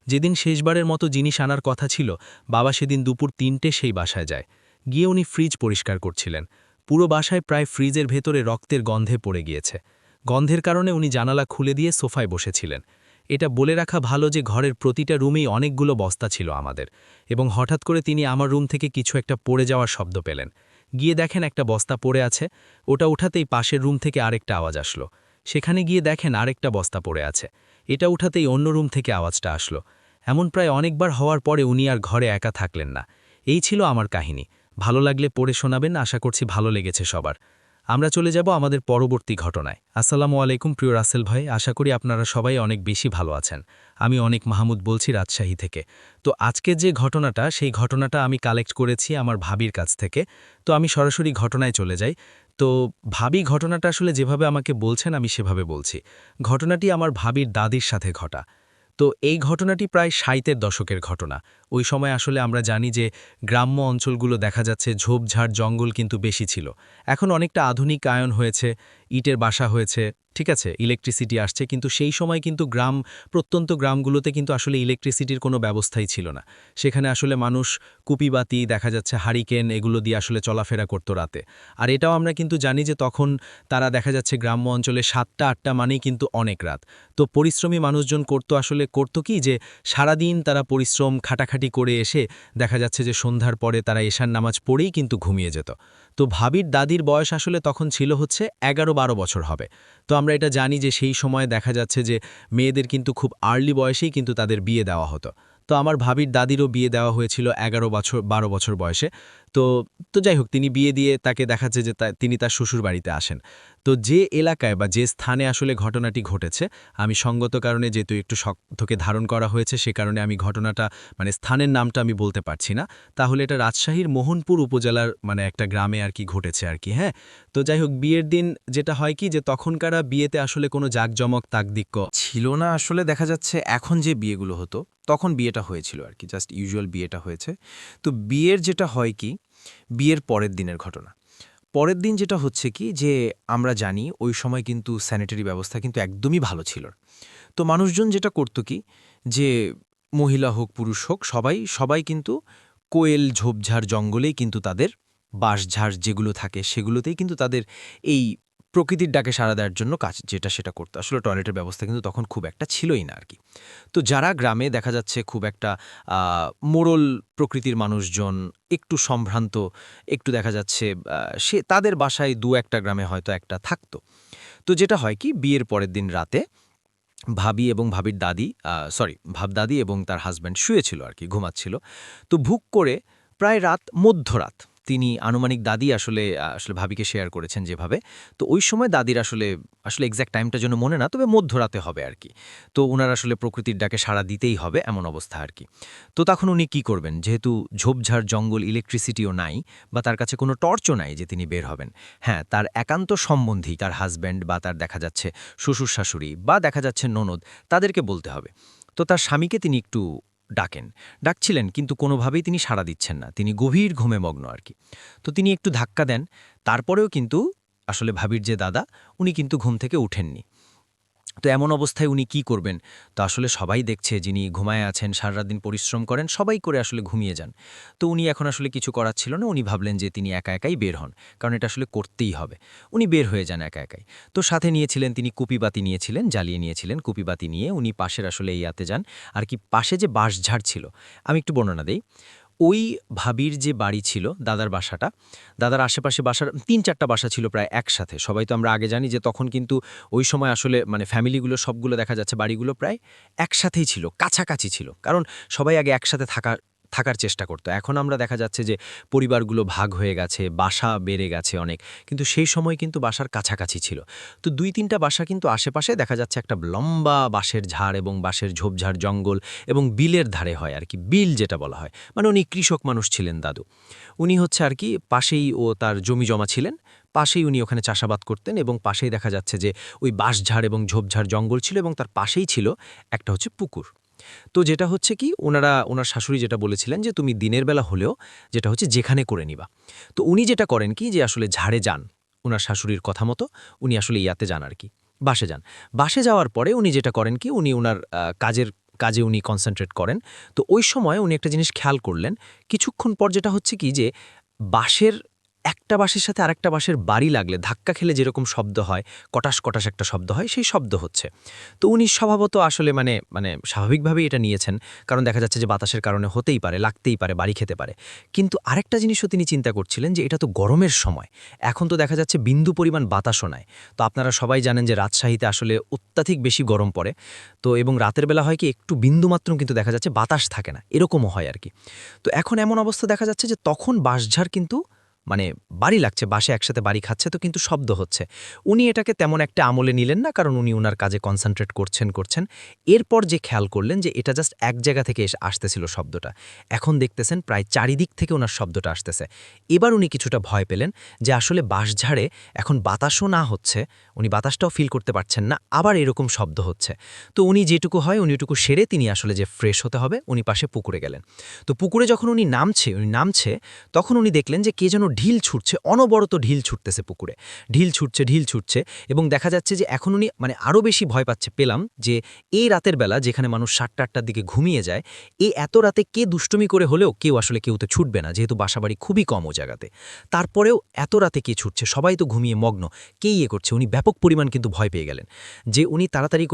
যেদিন শেষবারের মতো জিনিস আনার কথা ছিল, বাবা সেদিন দুপুর 3টে সেই বাসায় যায়। গিয়ে উনি ফ্রিজ পরিষ্কার করছিলেন। পুরো বাসায় প্রায় ফ্রিজের ভেতরে রক্তের গন্ধে পড়ে গিয়েছে। গন্ধের কারণে উনি জানালা খুলে দিয়ে সোফায় বসেছিলেন। এটা বলে রাখা ভালো যে ঘরের প্রতিটা রুমেই অনেকগুলো বস্তা ছিল আমাদের, এবং হঠাৎ করে তিনি আমার রুম থেকে কিছু একটা পড়ে যাওয়ার শব্দ পেলেন। গিয়ে দেখেন একটা বস্তা পড়ে আছে। ওটা উঠাতেই পাশের রুম থেকে আরেকটা আওয়াজ আসলো। সেখানে গিয়ে দেখেন আরেকটা বস্তা পড়ে আছে। এটা উঠাতেই অন্য রুম থেকে আওয়াজটা আসলো। এমন প্রায় অনেকবার হওয়ার পরে উনি আর ঘরে একা থাকলেন না। এই ছিল আমার কাহিনী। ভালো লাগলে পড়ে শোনাবেন, আশা করছি ভালো লেগেছে সবার। আমরা চলে যাব আমাদের পরবর্তী ঘটনায়। আসসালামু আলাইকুম প্রিয় রাসেল ভাই, আশা করি আপনারা সবাই অনেক বেশি ভালো আছেন। আমি অনেক মাহমুদ বলছি রাজশাহী থেকে। তো আজকের যে ঘটনাটা, সেই ঘটনাটা আমি কালেক্ট করেছি আমার ভাবির কাছ থেকে। তো আমি সরাসরি ঘটনায় চলে যাই। তো ভাবি ঘটনাটা আসলে যেভাবে আমাকে বলছেন আমি সেভাবে বলছি। ঘটনাটি আমার ভাবির দাদির সাথে ঘটা। তো এই ঘটনাটি প্রায় ৬০-এর দশকের ঘটনা। ওই সময় আসলে আমরা জানি যে গ্রাম্য অঞ্চলগুলো দেখা যাচ্ছে ঝোপঝাড় জঙ্গল কিন্তু বেশি ছিল। এখন অনেকটা আধুনিকায়ন হয়েছে, ইটের বাসা হয়েছে, ঠিক আছে, ইলেকট্রিসিটি আসছে, কিন্তু সেই সময় কিন্তু প্রত্যন্ত গ্রামগুলোতে কিন্তু আসলে ইলেকট্রিসিটির কোনো ব্যবস্থাই ছিল না। সেখানে আসলে মানুষ কুপিবাতি, দেখা যাচ্ছে হারিকেন, এগুলো দিয়ে আসলে চলাফেরা করত রাতে। আর এটাও আমরা কিন্তু জানি যে তখন তারা দেখা যাচ্ছে গ্রাম্য অঞ্চলে ৭টা-৮টা মানেই কিন্তু অনেক রাত। তো পরিশ্রমী মানুষজন করতো কি যে সারাদিন তারা পরিশ্রম খাটাখাটি করে এসে দেখা যাচ্ছে যে সন্ধ্যার পরে তারা এশার নামাজ পড়েই কিন্তু ঘুমিয়ে যেত। তো ভাবির দাদির বয়স আসলে তখন ছিল হচ্ছে ১১-১২ বছর হবে। তো আমরা এটা জানি যে সেই সময় দেখা যাচ্ছে যে মেয়েদের কিন্তু খুব আর্লি বয়সেই কিন্তু তাদের বিয়ে দেওয়া হতো। তো আমার ভাবির দাদিরও বিয়ে দেওয়া হয়েছিল ১১-১২ বছর বয়সে। তো তো যাই হোক, তিনি বিয়ে দিয়ে তাকে দেখাচ্ছে যে তিনি তার শ্বশুর বাড়িতে আসেন। তো যে এলাকায় বা যে স্থানে আসলে ঘটনাটি ঘটেছে, আমি সঙ্গত কারণে যেহেতু একটু শক্তকে ধারণ করা হয়েছে, সে কারণে আমি ঘটনাটা স্থানের নামটা আমি বলতে পারছি না। তাহলে এটা রাজশাহীর মোহনপুর উপজেলার একটা গ্রামে আর কি ঘটেছে আর কি, হ্যাঁ। তো যাই হোক, বিয়ের দিন যেটা হয় কি যে তখনকার বিয়েতে আসলে কোনো জাঁকজমক তাকদিক্য ছিল না আসলে। দেখা যাচ্ছে এখন যে বিয়েগুলো হতো তখন বিয়েটা হয়েছিল আর কি, জাস্ট ইউজুয়াল বিয়েটা হয়েছে। তো বিয়ের যেটা হয় কি, বিয়ের পরের দিনের ঘটনা। পরের দিন যেটা হচ্ছে কি যে আমরা জানি ওই সময় কিন্তু স্যানিটারি ব্যবস্থা কিন্তু একদমই ভালো ছিল না। তো মানুষজন যেটা করতো কি যে মহিলা হোক পুরুষ হোক সবাই কিন্তু কোয়েল ঝোপঝাড় জঙ্গলেই কিন্তু তাদের বাঁশঝাড় যেগুলো থাকে সেগুলোতেই কিন্তু তাদের এই প্রকৃতির ডাকে সাড়া দেওয়ার জন্য কাজ যেটা সেটা করতো। আসলে টয়লেটের ব্যবস্থা কিন্তু তখন খুব একটা ছিলই না আর কি। তো যারা গ্রামে দেখা যাচ্ছে খুব একটা মোড়ল প্রকৃতির মানুষজন, একটু সম্ভ্রান্ত, একটু দেখা যাচ্ছে সে তাদের বাসায় ২-১টা গ্রামে হয়তো একটা থাকতো। তো যেটা হয় কি, বিয়ের পরের দিন রাতে ভাবি এবং ভাবির দাদি ভাবদাদি এবং তার হাসব্যান্ড শুয়েছিল আর কি, ঘুমাচ্ছিল। তো ভুক করে প্রায় মধ্যরাত তিনি আনুমানিক দাদি আসলে ভাবিকে শেয়ার করেছেন যেভাবে। তো ওই সময় দাদির আসলে এক্স্যাক্ট টাইমটা যেন মনে না, তবে মধ্যরাতে হবে আর কি। তো উনার আসলে প্রকৃতির ডাকে সাড়া দিতেই হবে এমন অবস্থা আর কি। তো তখন উনি কি করবেন, যেহেতু ঝোপঝাড় জঙ্গল, ইলেকট্রিসিটিও নাই বা তার কাছে কোনো টর্চও নাই যে তিনি বের হবেন। হ্যাঁ, তার একান্ত সম্বন্ধী, তার হাসব্যান্ড বা তার দেখা যাচ্ছে শ্বশুর শাশুড়ি বা দেখা যাচ্ছে ননদ, তাদেরকে বলতে হবে। তো তার স্বামীকে তিনি একটু ডাকছিলেন, কিন্তু কোনোভাবেই তিনি সাড়া দিচ্ছেন না, তিনি গভীর ঘুমে মগ্ন আর কি। তো তিনি একটু ধাক্কা দেন, তারপরেও কিন্তু আসলে ভাবির যে দাদা, উনি কিন্তু ঘুম থেকে উঠেননি। তো এমন অবস্থায় উনি কি করবেন? তো আসলে সবাই দেখছে যিনি ঘুমায় আছেন, সারারাত দিন পরিশ্রম করেন, সবাই করে আসলে ঘুমিয়ে যান। তো উনি এখন আসলে কিছু করার ছিল না, উনি ভাবলেন যে তিনি একা একাই বের হন, কারণ এটা আসলে করতেই হবে। উনি বের হয়ে যান একা একাই। তো সাথে নিয়েছিলেন তিনি কুপিবাতি নিয়েছিলেন, জ্বালিয়ে নিয়েছিলেন কুপিবাতি নিয়ে উনি পাশের আসলে ইয়াতে যান আর কি। পাশে যে বাঁশঝাড় ছিল, আমি একটু বর্ণনা দেই। ওই ভাবির যে বাড়ি ছিল, দাদার বাসাটা, দাদার আশেপাশে বাসার ৩-৪টা বাসা ছিল প্রায় একসাথে। সবাই তো আমরা আগে জানি যে তখন কিন্তু ওই সময় আসলে ফ্যামিলিগুলো সবগুলো দেখা যাচ্ছে বাড়িগুলো প্রায় একসাথেই ছিল, কাছাকাছি ছিল। কারণ সবাই আগে একসাথে থাকার চেষ্টা করতো। এখন আমরা দেখা যাচ্ছে যে পরিবারগুলো ভাগ হয়ে গেছে, বাসা বেড়ে গেছে অনেক, কিন্তু সেই সময় কিন্তু বাসার কাছাকাছি ছিল। তো ২-৩টা বাসা কিন্তু আশেপাশে দেখা যাচ্ছে একটা লম্বা বাঁশের ঝাড় এবং বাঁশের ঝোপঝাড় জঙ্গল এবং বিলের ধারে হয় আর কি, বিল যেটা বলা হয়। উনি কৃষক মানুষ ছিলেন দাদু। উনি হচ্ছে আর কি পাশেই তার জমি জমা ছিলেন, পাশেই উনি ওখানে চাষাবাদ করতেন এবং পাশেই দেখা যাচ্ছে যে ওই বাঁশঝাড় এবং ঝোপঝাড় জঙ্গল ছিল এবং তার পাশেই ছিল একটা হচ্ছে পুকুর। তো যেটা হচ্ছে কি, ওনার শাশুড়ি যেটা বলেছিলেন যে তুমি দিনের বেলা হলেও যেটা হচ্ছে যেখানে করে নিবা। তো উনি যেটা করেন কি যে আসলে ঝাড়ে যান, ওনার শাশুড়ির কথা মতো উনি আসলে ইয়াতে যান আর কি, বাসে যান। বাসে যাওয়ার পরে উনি যেটা করেন কি, উনি ওনার কাজে উনি কনসেন্ট্রেট করেন। তো ওই সময় উনি একটা জিনিস খেয়াল করলেন, কিছুক্ষণ পর যেটা হচ্ছে কি যে বাঁশের একটা বাঁশের সাথে আরেকটা বাঁশের বাড়ি লাগলে ধাক্কা খেলে যেরকম শব্দ হয়, কটাস কটাস একটা শব্দ হয়, সেই শব্দ হচ্ছে। তো উনি স্বভাবত আসলে মানে স্বাভাবিকভাবেই এটা নিয়েছেন, কারণ দেখা যাচ্ছে যে বাতাসের কারণে হতেই পারে, লাগতেই পারে, বাড়ি খেতে পারে। কিন্তু আরেকটা জিনিসও তিনি চিন্তা করছিলেন যে এটা তো গরমের সময়, এখন তো দেখা যাচ্ছে বিন্দু পরিমাণ বাতাসও নাই। তো আপনারা সবাই জানেন যে রাজশাহীতে আসলে অত্যাধিক বেশি গরম পড়ে। তো এবং রাতের বেলা হয় কি একটু বিন্দুমাত্র কিন্তু দেখা যাচ্ছে বাতাস থাকে না, এরকমও হয় আর কি। তো এখন এমন অবস্থা দেখা যাচ্ছে যে তখন বাঁশঝাড় কিন্তু মানে বাড়ি লাগছে, বাঁশে একসাথে বাড়ি খাচ্ছে, তো কিন্তু শব্দ হচ্ছে। উনি এটাকে তেমন একটা আমলে নিলেন না, কারণ উনি ওনার কাজে কনসেন্ট্রেট করছেন। এরপর যে খেয়াল করলেন যে এটা জাস্ট এক জায়গা থেকে আসতেছিল শব্দটা, এখন দেখতেছেন প্রায় চারিদিক থেকে ওনার শব্দটা আসতেছে। এবার উনি কিছুটা ভয় পেলেন যে আসলে বাঁশঝাড়ে এখন বাতাসও না হচ্ছে, উনি বাতাসটাও ফিল করতে পারছেন না, আবার এরকম শব্দ হচ্ছে। তো উনি যেটুকু হয় উনি ওটুকু সেরে তিনি আসলে যে ফ্রেশ হতে হবে, উনি পাশে পুকুরে গেলেন। তো পুকুরে যখন উনি নামছে তখন উনি দেখলেন যে কে যেন ঢিল ছুটছে, অনবরত ঢিল ছুটতেছে পুকুরে, ঢিল ছুটছে এবং দেখা যাচ্ছে যে এখন উনি মানে আরও বেশি ভয় পেলাম যে এই রাতের বেলা যেখানে মানুষ 7টা-8টার দিকে ঘুমিয়ে যায়, এই এত রাতে কে দুষ্টুমি করে হলেও কেউ তো ছুটবে না, যেহেতু বাসাবাড়ি খুবই কম ও জায়গাতে। তারপরেও এত রাতে কে ছুটছে, সবাই তো ঘুমিয়ে মগ্ন, কে করছে, উনি ব্যাপক পরিমাণ কিন্তু ভয় পেয়ে গেলেন। যে উনি তাড়াতাড়ি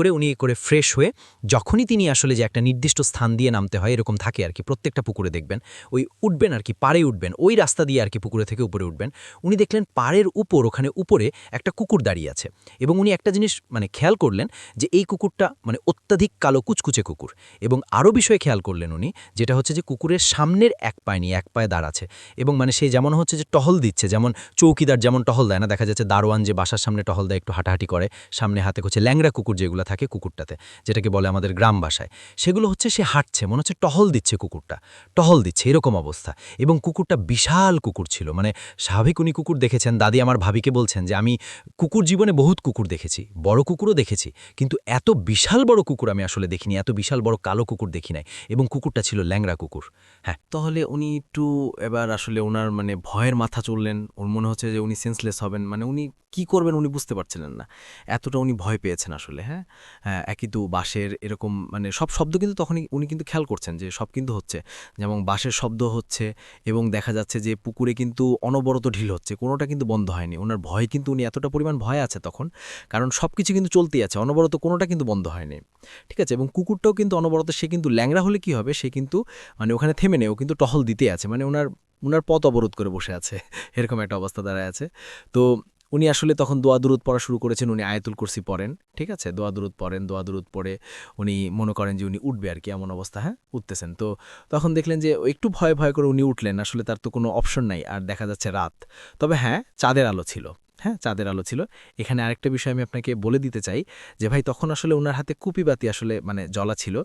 করে ফ্রেশ হয়ে যখনই তিনি আসলে যে একটা নির্দিষ্ট স্থান দিয়ে নামতে হয় এরকম থাকে আর কি, প্রত্যেকটা পুকুরে দেখবেন ওই উঠবেন আর কি, পাড়ে উঠবেন, ওই রাস্তা দিয়ে আর কি পুকুরে থেকে উপরে উঠবেন। উনি দেখলেন পাড়ের ওখানে উপরে একটা কুকুর দাঁড়িয়ে আছে এবং উনি একটা জিনিস মানে খেয়াল করলেন যে এই কুকুরটা মানে অত্যাধিক কালো কুচকুচে কুকুর। এবং আরও বিষয়ে খেয়াল করলেন উনি, যেটা হচ্ছে যে কুকুরের সামনের এক পায়ে নিয়ে এক পায়ে দাঁড়াচ্ছে এবং মানে সে যেমন হচ্ছে যে টহল দিচ্ছে, যেমন চৌকিদার যেমন টহল দেয় না, দেখা যাচ্ছে দারোয়ান যে বাসার সামনে টহল দেয়, একটু হাঁটাহাঁটি করে, সামনে হাতে হচ্ছে ল্যাংড়া কুকুর যেগুলো থাকে কুকুরটাতে, যেটাকে বলে আমাদের গ্রাম ভাষায়, সেগুলো হচ্ছে সে হাঁটছে, মনে হচ্ছে টহল দিচ্ছে, কুকুরটা টহল দিচ্ছে এরকম অবস্থা। এবং কুকুরটা বিশাল কুকুর ছিল, মানে স্বাভাবিক উনি কুকুর দেখেছেন, দাদি আমার ভাবিকে বলছেন যে আমি কুকুর জীবনে বহুত কুকুর দেখেছি, বড় কুকুরও দেখেছি, কিন্তু এত বিশাল বড় কুকুর আমি আসলে দেখিনি, এত বিশাল বড় কালো কুকুর দেখি নাই, এবং কুকুরটা ছিল ল্যাংড়া কুকুর। হ্যাঁ, তাহলে উনি একটু এবার আসলে ওনার মানে ভয়ের মাথা চললেন, ওর মনে হচ্ছে যে উনি সেন্সলেস হবেন, মানে উনি কি করবেন উনি বুঝতে পারছিলেন না, এতটা উনি ভয় পেয়েছেন আসলে। হ্যাঁ, একই তো বাঁশের এরকম মানে সব শব্দ কিন্তু তখনই উনি কিন্তু খেয়াল করছেন যে সব কিন্তু হচ্ছে, যেমন বাঁশের শব্দ হচ্ছে এবং দেখা যাচ্ছে যে পুকুরে কিন্তু অনবরত ঢিল হচ্ছে, কোনোটা কিন্তু বন্ধ হয়নি। ওনার ভয় কিন্তু উনি এতটা পরিমাণ ভয় আছে তখন, কারণ সব কিছু কিন্তু চলতেই আছে অনবরত, কোনোটা কিন্তু বন্ধ হয়নি, ঠিক আছে। এবং কুকুরটাও কিন্তু অনবরত, সে কিন্তু ল্যাংড়া হলে কি হবে, সে কিন্তু মানে ওখানে থেমে নেই, ও কিন্তু টহল দিতে আছে, মানে ওনার পথ অবরোধ করে বসে আছে এরকম একটা অবস্থা দাঁড়ায় আছে। তো উনি আসলে তখন দোয়া দুরুদ পড়া শুরু করেছেন, উনি আয়াতুল কুরসি পড়েন, ঠিক আছে, দোয়া দুরুদ পড়ে উনি মনে করেন যে উনি উঠবে আর কি, এমন অবস্থা। হ্যাঁ, উঠতেছেন, তো তখন দেখলেন যে একটু ভয় করে উনি উঠলেন, আসলে তার তো কোনো অপশন নাই, আর দেখা যাচ্ছে রাত, তবে হ্যাঁ চাঁদের আলো ছিল। হ্যাঁ, চাঁদের আলো ছিল। এখানে আরেকটা বিষয় আমি আপনাকে বলে দিতে চাই যে ভাই তখন আসলে ওনার হাতে কুপিবাতি আসলে মানে জ্বলা ছিল,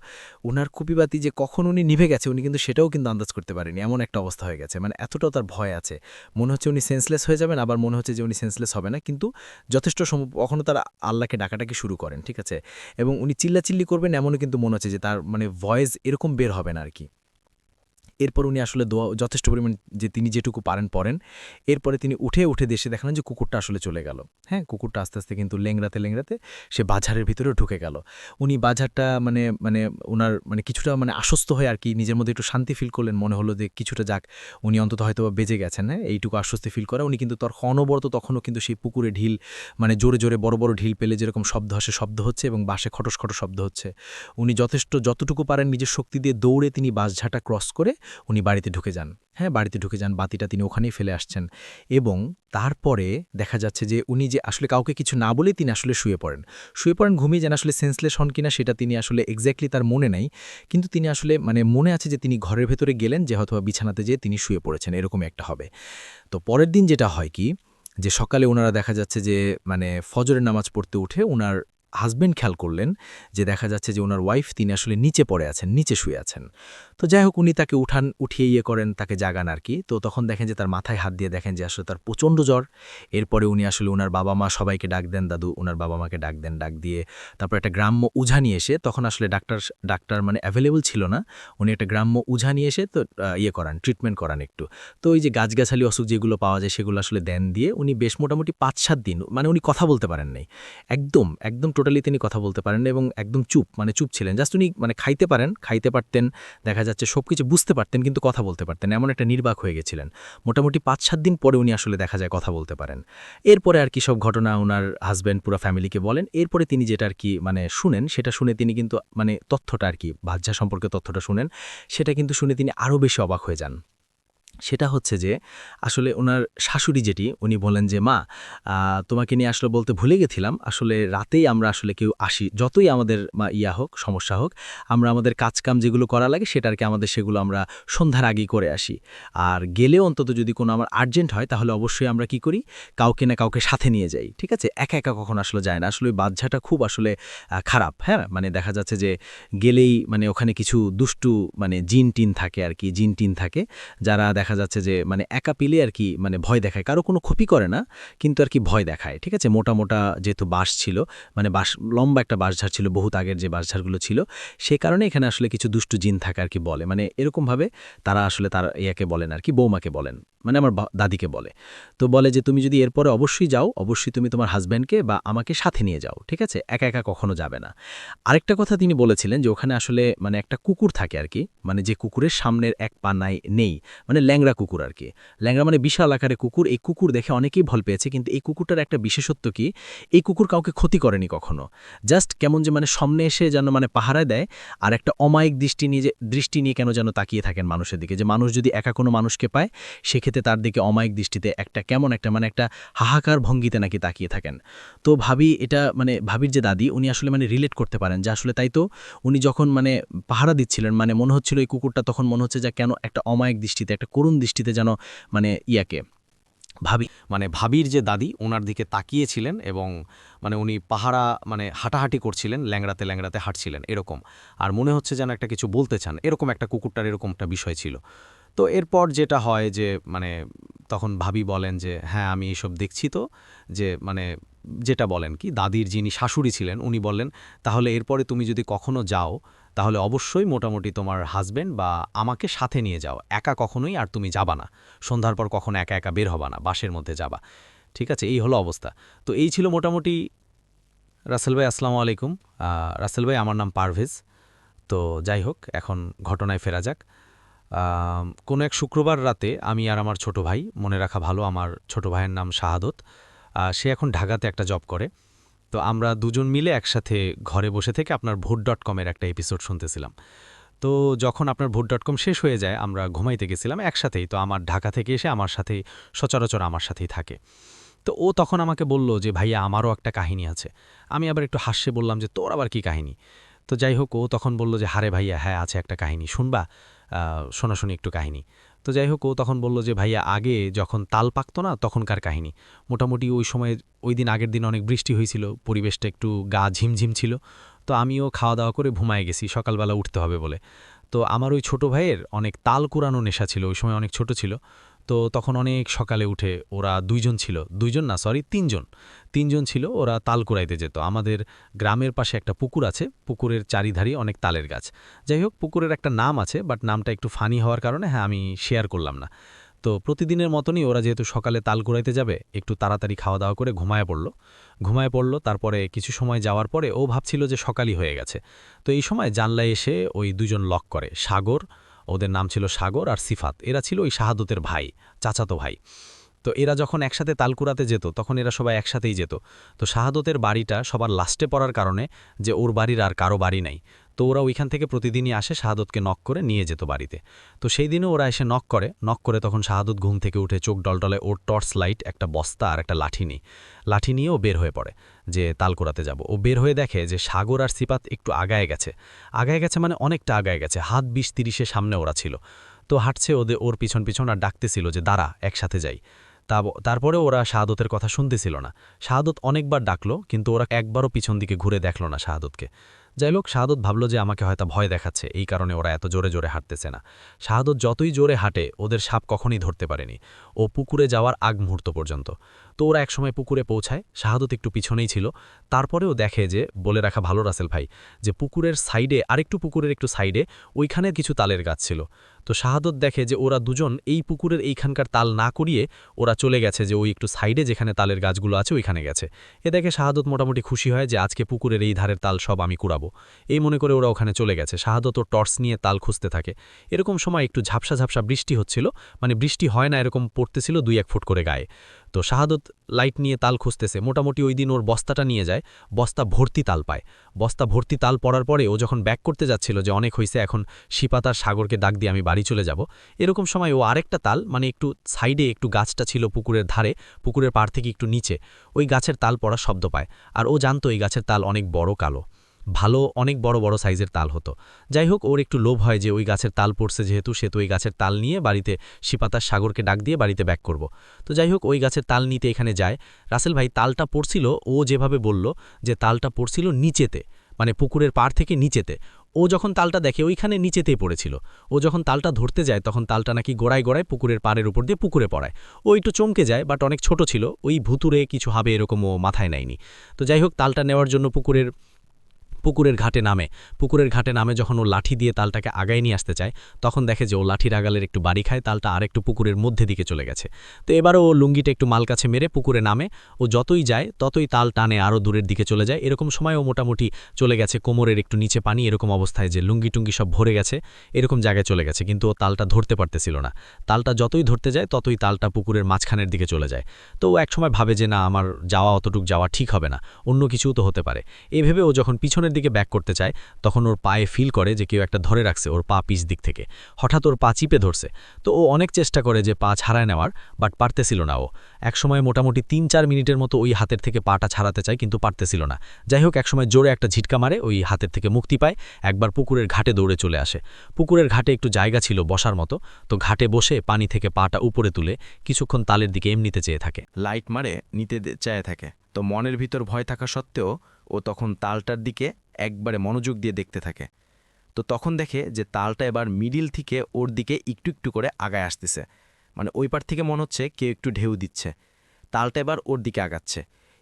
ওনার কুপিবাতি যে কখন উনি নিভে গেছে উনি কিন্তু সেটাও কিন্তু আন্দাজ করতে পারেনি, এমন একটা অবস্থা হয়ে গেছে, মানে এতটাও তার ভয় আছে, মনে হচ্ছে উনি সেন্সলেস হয়ে যাবেন, আবার মনে হচ্ছে যে উনি সেন্সলেস হবে না, কিন্তু যথেষ্ট কখনো তারা আল্লাহকে ডাকাটাকি শুরু করেন, ঠিক আছে, এবং উনি চিল্লাচিল্লি করবেন এমনও কিন্তু মনে হচ্ছে যে তার মানে ভয়েস এরকম বের হবে না আর কি। এরপর উনি আসলে দোয়া যথেষ্ট পরিমাণ যে তিনি যেটুকু পড়েন, এরপরে তিনি উঠে দেশে দেখালেন যে কুকুরটা আসলে চলে গেল। হ্যাঁ, কুকুরটা আস্তে আস্তে কিন্তু লেংড়াতে সে বাজারের ভিতরেও ঢুকে গেল। উনি বাজারটা মানে ওনার মানে কিছুটা মানে আশ্বস্ত হয়ে আর কি নিজের মধ্যে একটু শান্তি ফিল করলেন, মনে হলো যে কিছুটা যাক উনি অন্তত হয়তো বেঁচে গেছেন। হ্যাঁ, এইটুকু আশ্বস্তি ফিল করা, উনি কিন্তু অনবরত তখনও কিন্তু সেই পুকুরে ঢিল মানে জোরে বড় ঢিল পেলে যেরকম শব্দ আসে শব্দ হচ্ছে এবং বাঁশে খটস শব্দ হচ্ছে। উনি যতটুকু পারেন নিজের শক্তি দিয়ে দৌড়ে তিনি বাঁশঝাটা ক্রস করে উনি বাড়িতে ঢুকে যান। হ্যাঁ, বাড়িতে ঢুকে যান, বাতিটা তিনি ওখানেই ফেলে আসছেন এবং তারপরে দেখা যাচ্ছে যে উনি যে আসলে কাউকে কিছু না বলেই তিনি আসলে শুয়ে পড়েন ঘুমিয়ে যান। আসলে সেন্সলেস হন কিনা সেটা তিনি আসলে এক্স্যাক্টলি তার মনে নাই, কিন্তু তিনি আসলে মানে মনে আছে যে তিনি ঘরের ভেতরে গেলেন, যে হয়তো বিছানাতে যেয়ে তিনি শুয়ে পড়েছেন, এরকম একটা হবে। তো পরের দিন যেটা হয় কি, যে সকালে ওনারা দেখা যাচ্ছে যে মানে ফজরের নামাজ পড়তে উঠে ওনার হাজব্যান্ড খেয়াল করলেন যে দেখা যাচ্ছে যে ওনার ওয়াইফ তিনি আসলে নিচে পড়ে আছেন, নিচে শুয়ে আছেন। তো যাই হোক উনি তাকে উঠিয়ে করেন, তাকে জাগান আর কি। তো তখন দেখেন যে তার মাথায় হাত দিয়ে দেখেন যে আসলে তার প্রচণ্ড জ্বর। এরপরে উনি আসলে ওনার বাবা মা সবাইকে ডাক দেন, দাদু ওনার বাবা মাকে ডাক দেন, ডাক দিয়ে তারপর একটা গ্রাম্য উঝা নিয়ে এসে, তখন আসলে ডাক্তার মানে অ্যাভেলেবল ছিল না, উনি একটা গ্রাম্য উঝা নিয়ে এসে তো ট্রিটমেন্ট করান একটু। তো ওই যে গাছগাছালি অসুখ যেগুলো পাওয়া যায় সেগুলো আসলে দেন দিয়ে উনি বেশ মোটামুটি 5-7 দিন মানে উনি কথা বলতে পারেন নাই, একদম টোটাল টোটালি তিনি কথা বলতে পারেন না এবং একদম চুপ, মানে চুপ ছিলেন। জাস্ট উনি মানে খাইতে পারতেন, দেখা যাচ্ছে সবকিছু বুঝতে পারতেন কিন্তু কথা বলতে পারতেন, এমন একটা নির্বাক হয়ে গেছিলেন। মোটামুটি ৫-৭ দিন পরে উনি আসলে দেখা যায় কথা বলতে পারেন। এরপরে আর কি সব ঘটনা ওনার হাসব্যান্ড পুরো ফ্যামিলিকে বলেন। এরপরে তিনি যেটা আর কি মানে শুনেন, সেটা শুনে তিনি কিন্তু মানে তথ্যটা আর কি বাদশা সম্পর্কে তথ্যটা শুনেন, সেটা কিন্তু শুনে তিনি আরও বেশি অবাক হয়ে যান। সেটা হচ্ছে যে আসলে ওনার শাশুড়ি যেটি উনি বলেন যে মা, তোমাকে নিয়ে আসলে বলতে ভুলে গেছিলাম, আসলে রাতেই আমরা আসলে কেউ আসি, যতই আমাদের হোক সমস্যা হোক, আমরা আমাদের কাজকাম যেগুলো করা লাগে সেটা আর কি আমাদের সেগুলো আমরা সন্ধ্যার আগেই করে আসি। আর গেলেও অন্তত যদি কোনো আমার আর্জেন্ট হয় তাহলে অবশ্যই আমরা কি করি, কাউকে না কাউকে সাথে নিয়ে যাই, ঠিক আছে? একা একা কখনো আসলে যায় না। আসলে ওই বাচ্চাটা খুব আসলে খারাপ, হ্যাঁ, মানে দেখা যাচ্ছে যে গেলেই মানে ওখানে কিছু দুষ্টু মানে জিন টিন থাকে আর কি, জিন টিন থাকে যারা দেখা যাচ্ছে যে মানে একা পেলে আর কি মানে ভয় দেখায়, কারো কোনো ক্ষতি করে না কিন্তু আর কি ভয় দেখায়, ঠিক আছে? মোটা মোটা যেহেতু বাঁশ ছিল, মানে লম্বা একটা বাঁশঝাড় ছিল, বহুত আগের যে বাঁশঝাড়গুলো ছিল, সে কারণে এখানে আসলে কিছু দুষ্টু জিন থাকে আর কি বলে, মানে এরকমভাবে তারা আসলে তার ইয়াকে বলেন আর কি, বৌমাকে বলেন, মানে আমার দাদিকে বলে। তো বলে যে তুমি যদি এরপরে অবশ্যই যাও, অবশ্যই তুমি তোমার হাজব্যান্ডকে বা আমাকে সাথে নিয়ে যাও, ঠিক আছে? একা একা কখনো যাবে না। আরেকটা কথা তিনি বলেছিলেন যে ওখানে আসলে মানে একটা কুকুর থাকে আর কি, মানে যে কুকুরের সামনের এক পা নেই, মানে ল্যাংড়া কুকুর আর কি। ল্যাংড়া মানে বিশাল আকারে কুকুর। এই কুকুর দেখে অনেকেই ভয় পেয়েছে, কিন্তু এই কুকুরটার একটা বিশেষত্ব কি, এই কুকুর কাউকে ক্ষতি করেনি কখনো। জাস্ট কেমন যে মানে সামনে এসে যেন মানে পাহারায় দেয়, আর একটা অমায়িক দৃষ্টি নিয়ে কেন যেন তাকিয়ে থাকেন মানুষের দিকে, যে মানুষ যদি একা কোনো মানুষকে পায় সেক্ষেত্রে তার দিকে অমায়িক দৃষ্টিতে একটা কেমন একটা মানে একটা হাহাকার ভঙ্গিতে নাকি তাকিয়ে থাকেন। তো ভাবি এটা মানে ভাবির যে দাদি উনি আসলে মানে রিলেট করতে পারেন যে আসলে তাই তো, উনি যখন মানে পাহারা দিচ্ছিলেন মানে মনে হচ্ছিল এই কুকুরটা তখন মনে হচ্ছে যে কেন একটা অমায়িক দৃষ্টিতে, একটা করুণ দৃষ্টিতে যেন মানে ভাবির যে দাদি ওনার দিকে তাকিয়েছিলেন এবং মানে উনি পাহারা মানে হাঁটাহাঁটি করছিলেন, ল্যাংড়াতে ল্যাংড়াতে হাঁটছিলেন এরকম। আর মনে হচ্ছে যেন একটা কিছু বলতে চান, এরকম একটা কুকুরটার এরকম একটা বিষয় ছিল। তো এরপর যেটা হয় যে মানে তখন ভাবি বলেন যে হ্যাঁ আমি এসব দেখছি, তো যে মানে যেটা বলেন কি দাদির যিনি শাশুড়ি ছিলেন উনি বললেন তাহলে এরপরে তুমি যদি কখনো যাও তাহলে অবশ্যই মোটামুটি তোমার হাজবেন্ড বা আমাকে সাথে নিয়ে যাও, একা কখনোই আর তুমি যাবা না, সন্ধ্যার পর কখনো একা একা বের হবা না, বাসের মধ্যে যাবা, ঠিক আছে? এই হলো অবস্থা। তো এই ছিল মোটামুটি। রাসেল ভাই আসসালামু আলাইকুম। রাসেল ভাই আমার নাম পারভেজ। তো যাই হোক এখন ঘটনায় ফেরা যাক। কোনো এক শুক্রবার রাতে আমি আর আমার ছোট ভাই, মনে রাখা ভালো আমার ছোট ভাইয়ের নাম শাহাদত, সে এখন ঢাকাতে একটা জব করে। তো আমরা দুজন মিলে একসাথে ঘরে বসে থেকে আপনার vote.com-এর একটা এপিসোড শুনতেছিলাম। তো যখন আপনার vote.com শেষ হয়ে যায় আমরা ঘুমাইতে গেছিলাম একসাথেই। তো আমার ঢাকা থেকে এসে আমার সাথেই সচরাচর আমার সাথেই থাকে। তো ও তখন আমাকে বলল যে ভাইয়া আমারও একটা কাহিনী আছে। আমি আবার একটু হাসিয়ে বললাম যে তোর আবার কি কাহিনী? তো যাই হোক ও তখন বলল যে হারে ভাইয়া হ্যাঁ আছে একটা কাহিনী, শুনবা? শোনাশুনি একটু কাহিনী। তো যাই হোক ও তখন বলল যে ভাইয়া আগে যখন তাল পাকতো না তখনকার কাহিনী। মোটামুটি ওই সময় ওই দিন আগের দিন অনেক বৃষ্টি হয়েছিল, পরিবেশটা একটু গা ঝিমঝিম ছিল। তো আমিও খাওয়া দাওয়া করে ঘুমায় গেছি সকালবেলা উঠতে হবে বলে। তো আমার ওই ছোট ভাইয়ের অনেক তাল কুড়ানো নেশা ছিল, ওই সময় অনেক ছোট ছিল। তো তখন অনেক সকালে উঠে ওরা তিনজন ছিল, ওরা তাল কুড়াইতে যেত। আমাদের গ্রামের পাশে একটা পুকুর আছে, পুকুরের চারিধারে অনেক তালের গাছ। যাই হোক পুকুরের একটা নাম আছে, বাট নামটা একটু ফানি হওয়ার কারণে হ্যাঁ আমি শেয়ার করলাম না। তো প্রতিদিনের মতনই ওরা যেহেতু সকালে তাল কুড়াইতে যাবে একটু তাড়াতাড়ি খাওয়া দাওয়া করে ঘুমায় পড়ল। তারপরে কিছু সময় যাওয়ার পরে ও ভাবছিল যে সকালই হয়ে গেছে। তো এই সময় জানলায় এসে ওই দুজন লক করে, সাগর, ওদের নাম ছিল সাগর আর সিফাত, এরা ছিল ওই শাহাদতের ভাই, চাচাতো ভাই। তো এরা যখন একসাথে তালকুড়াতে যেত তখন এরা সবাই একসাথেই যেত। তো শাহাদতের বাড়িটা সবার লাস্টে পড়ার কারণে যে ওর বাড়ির আর কারো বাড়ি নাই, তো ওরা ওইখান থেকে প্রতিদিনই আসে শাহাদতকে নক করে নিয়ে যেত বাড়িতে। তো সেই দিনও ওরা এসে নক করে তখন শাহাদত ঘুম থেকে উঠে চোখ ডলডলে ওর টর্চ লাইট, একটা বস্তা আর একটা লাঠি নিয়ে ও বের হয়ে পড়ে যে তালকুড়াতে যাব। ও বের হয়ে দেখে যে সাগর আর সিপাত একটু আগায় গেছে মানে অনেকটা আগায় গেছে, হাত 20-30-এর সামনে ওরা ছিল। তো হাঁটছে ওর পিছন পিছন আর ডাকতেছিল যে দাঁড়া একসাথে যাই। তারপরে ওরা শাহাদতের কথা শুনতেছিল না। শাহাদত অনেকবার ডাকলো কিন্তু ওরা একবারও পিছন দিকে ঘুরে দেখল না শাহাদতকে। যাই হোক শাহাদত ভাবল যে আমাকে হয়তো ভয় দেখাচ্ছে, এই কারণে ওরা এত জোরে জোরে হাঁটতেছে না। শাহাদত যতই জোরে হাঁটে ওদের সাপ কখনই ধরতে পারেনি, ও পুকুরে যাওয়ার আগ মুহূর্ত পর্যন্ত। তো ওরা একসময় পুকুরে পৌঁছায়, শাহাদত একটু পিছনেই ছিল। তারপরেও দেখে যে, বলে রাখা ভালো রাসেল ভাই, যে পুকুরের সাইডে আরেকটু পুকুরের একটু সাইডে ওইখানে কিছু তালের গাছ ছিল। তো শাহাদত দেখে যে ওরা দুজন এই পুকুরের এইখানকার তাল না করিয়ে ওরা চলে গেছে যে ওই একটু সাইডে যেখানে তালের গাছগুলো আছে ওইখানে গেছে। এ দেখে শাহাদত মোটামুটি খুশি হয় যে আজকে পুকুরের এই ধারের তাল সব আমি কুড়াবো, এই মনে করে ওরা ওখানে চলে গেছে। শাহাদত ও টর্চ নিয়ে তাল খুঁজতে থাকে। এরকম সময় একটু ঝাপসা ঝাপসা বৃষ্টি হচ্ছিল, মানে বৃষ্টি হয় না এরকম পড়তেছিল 2-1 ফুট করে গায়ে। তো শাহাদত লাইট নিয়ে তাল খুঁজতেছে। মোটামুটি ওই দিন ওর বস্তাটা নিয়ে যায়, বস্তা ভর্তি তাল পায়। বস্তা ভর্তি তাল পড়ার পরে ও যখন ব্যাক করতে যাচ্ছিল যে অনেক হয়েছে, এখন শিপাতার সাগরকে ডাক দিয়ে আমি বাড়ি চলে যাব, এরকম সময় ও আরেকটা তাল, মানে একটু সাইডে একটু গাছটা ছিল পুকুরের ধারে, পুকুরের পাড় থেকে একটু নিচে, ওই গাছের তাল পড়ার শব্দ পায়। আর ও জানতো এই গাছের তাল অনেক বড় কালো, ভালো অনেক বড় বড় সাইজের তাল হতো। যাই হোক, ওর একটু লোভ হয় যে ওই গাছের তাল পড়ছে যেহেতু, সে তো ওই গাছের তাল নিয়ে বাড়িতে শিপাতার সাগরকে ডাক দিয়ে বাড়িতে ব্যাক করব। তো যাই হোক, ওই গাছের তাল নিতে এখানে যায়। রাসেল ভাই, তালটা পড়ছিল, ও যেভাবে বলল যে তালটা পড়ছিল নিচেতে, মানে পুকুরের পাড় থেকে নিচেতে। ও যখন তালটা দেখে ওইখানে নিচেতেই পড়েছিল। ও যখন তালটা ধরতে যায় তখন তালটা নাকি গোড়ায় গোড়ায় পুকুরের পাড়ের উপর দিয়ে পুকুরে পড়ায়। ও একটু চমকে যায়, বাট অনেক ছোট ছিল, ওই ভুতুরে কিছু হবে এরকম ও মাথায় নেয়নি। তো যাই হোক, তালটা নেওয়ার জন্য পুকুরের ঘাটে নামে। পুকুরের ঘাটে নামে যখন ও লাঠি দিয়ে তালটাকে আগায় নিয়ে আসতে চায়, তখন দেখে যে ও লাঠির আগালের একটু বাড়ি খায়, তালটা আরেকটু পুকুরের মধ্যে দিকে চলে গেছে। তো এবারও ও লুঙ্গিটা একটু মাল কাছে মেরে পুকুরে নামে। ও যতই যায় ততই তাল টানে আরও দূরের দিকে চলে যায়। এরকম সময় ও মোটামুটি চলে গেছে কোমরের একটু নিচে পানি, এরকম অবস্থায় যে লুঙ্গি টুঙ্গি সব ভরে গেছে, এরকম জায়গায় চলে গেছে। কিন্তু ও তালটা ধরতে পারতেছিল না। তালটা যতই ধরতে যায় ততই তালটা পুকুরের মাঝখানের দিকে চলে যায়। তো ও একসময় ভাবে যে না, আমার যাওয়া অতটুক যাওয়া ঠিক হবে না, অন্য কিছুও তো হতে পারে। এভাবে ও যখন পিছনের দিকে ব্যাক করতে চায় তখন ওর পায়ে ফিল করে যে কেউ একটা ধরে রাখছে ওর পা পিছ দিক থেকে। হঠাৎ ওর পা চিপে ধরছে। তো ও অনেক চেষ্টা করে যে পা ছাড়ায় নেওয়ার, বাট পারতেছিল না। ও একসময় মোটামুটি 3-4 মিনিটের মতো ওই হাতের থেকে পাটা ছাড়াতে চায়, কিন্তু পারতেছিল না। যাই হোক, একসময় জোরে একটা ঝিটকা মারে, ওই হাতের থেকে মুক্তি পায়। একবার পুকুরের ঘাটে দৌড়ে চলে আসে। পুকুরের ঘাটে একটু জায়গা ছিল বসার মতো, তো ঘাটে বসে পানি থেকে পাটা উপরে তুলে কিছুক্ষণ তালের দিকে এমনিতে চেয়ে থাকে। লাইট মারে নিতে চায় থাকে। তো মনের ভিতর ভয় থাকা সত্ত্বেও ও তখন তালটার দিকে একবারে মনোযোগ দিয়ে দেখতে থাকে। তো তখন দেখে যে তালটা এবার মিডিল থেকে ওর দিকে একটু একটু করে আগায় আসতেছে, মানে ওই পার থেকে মনে হচ্ছে কেউ একটু ঢেউ দিচ্ছে। তালটা এবার ওর দিকে আগাচ্ছে।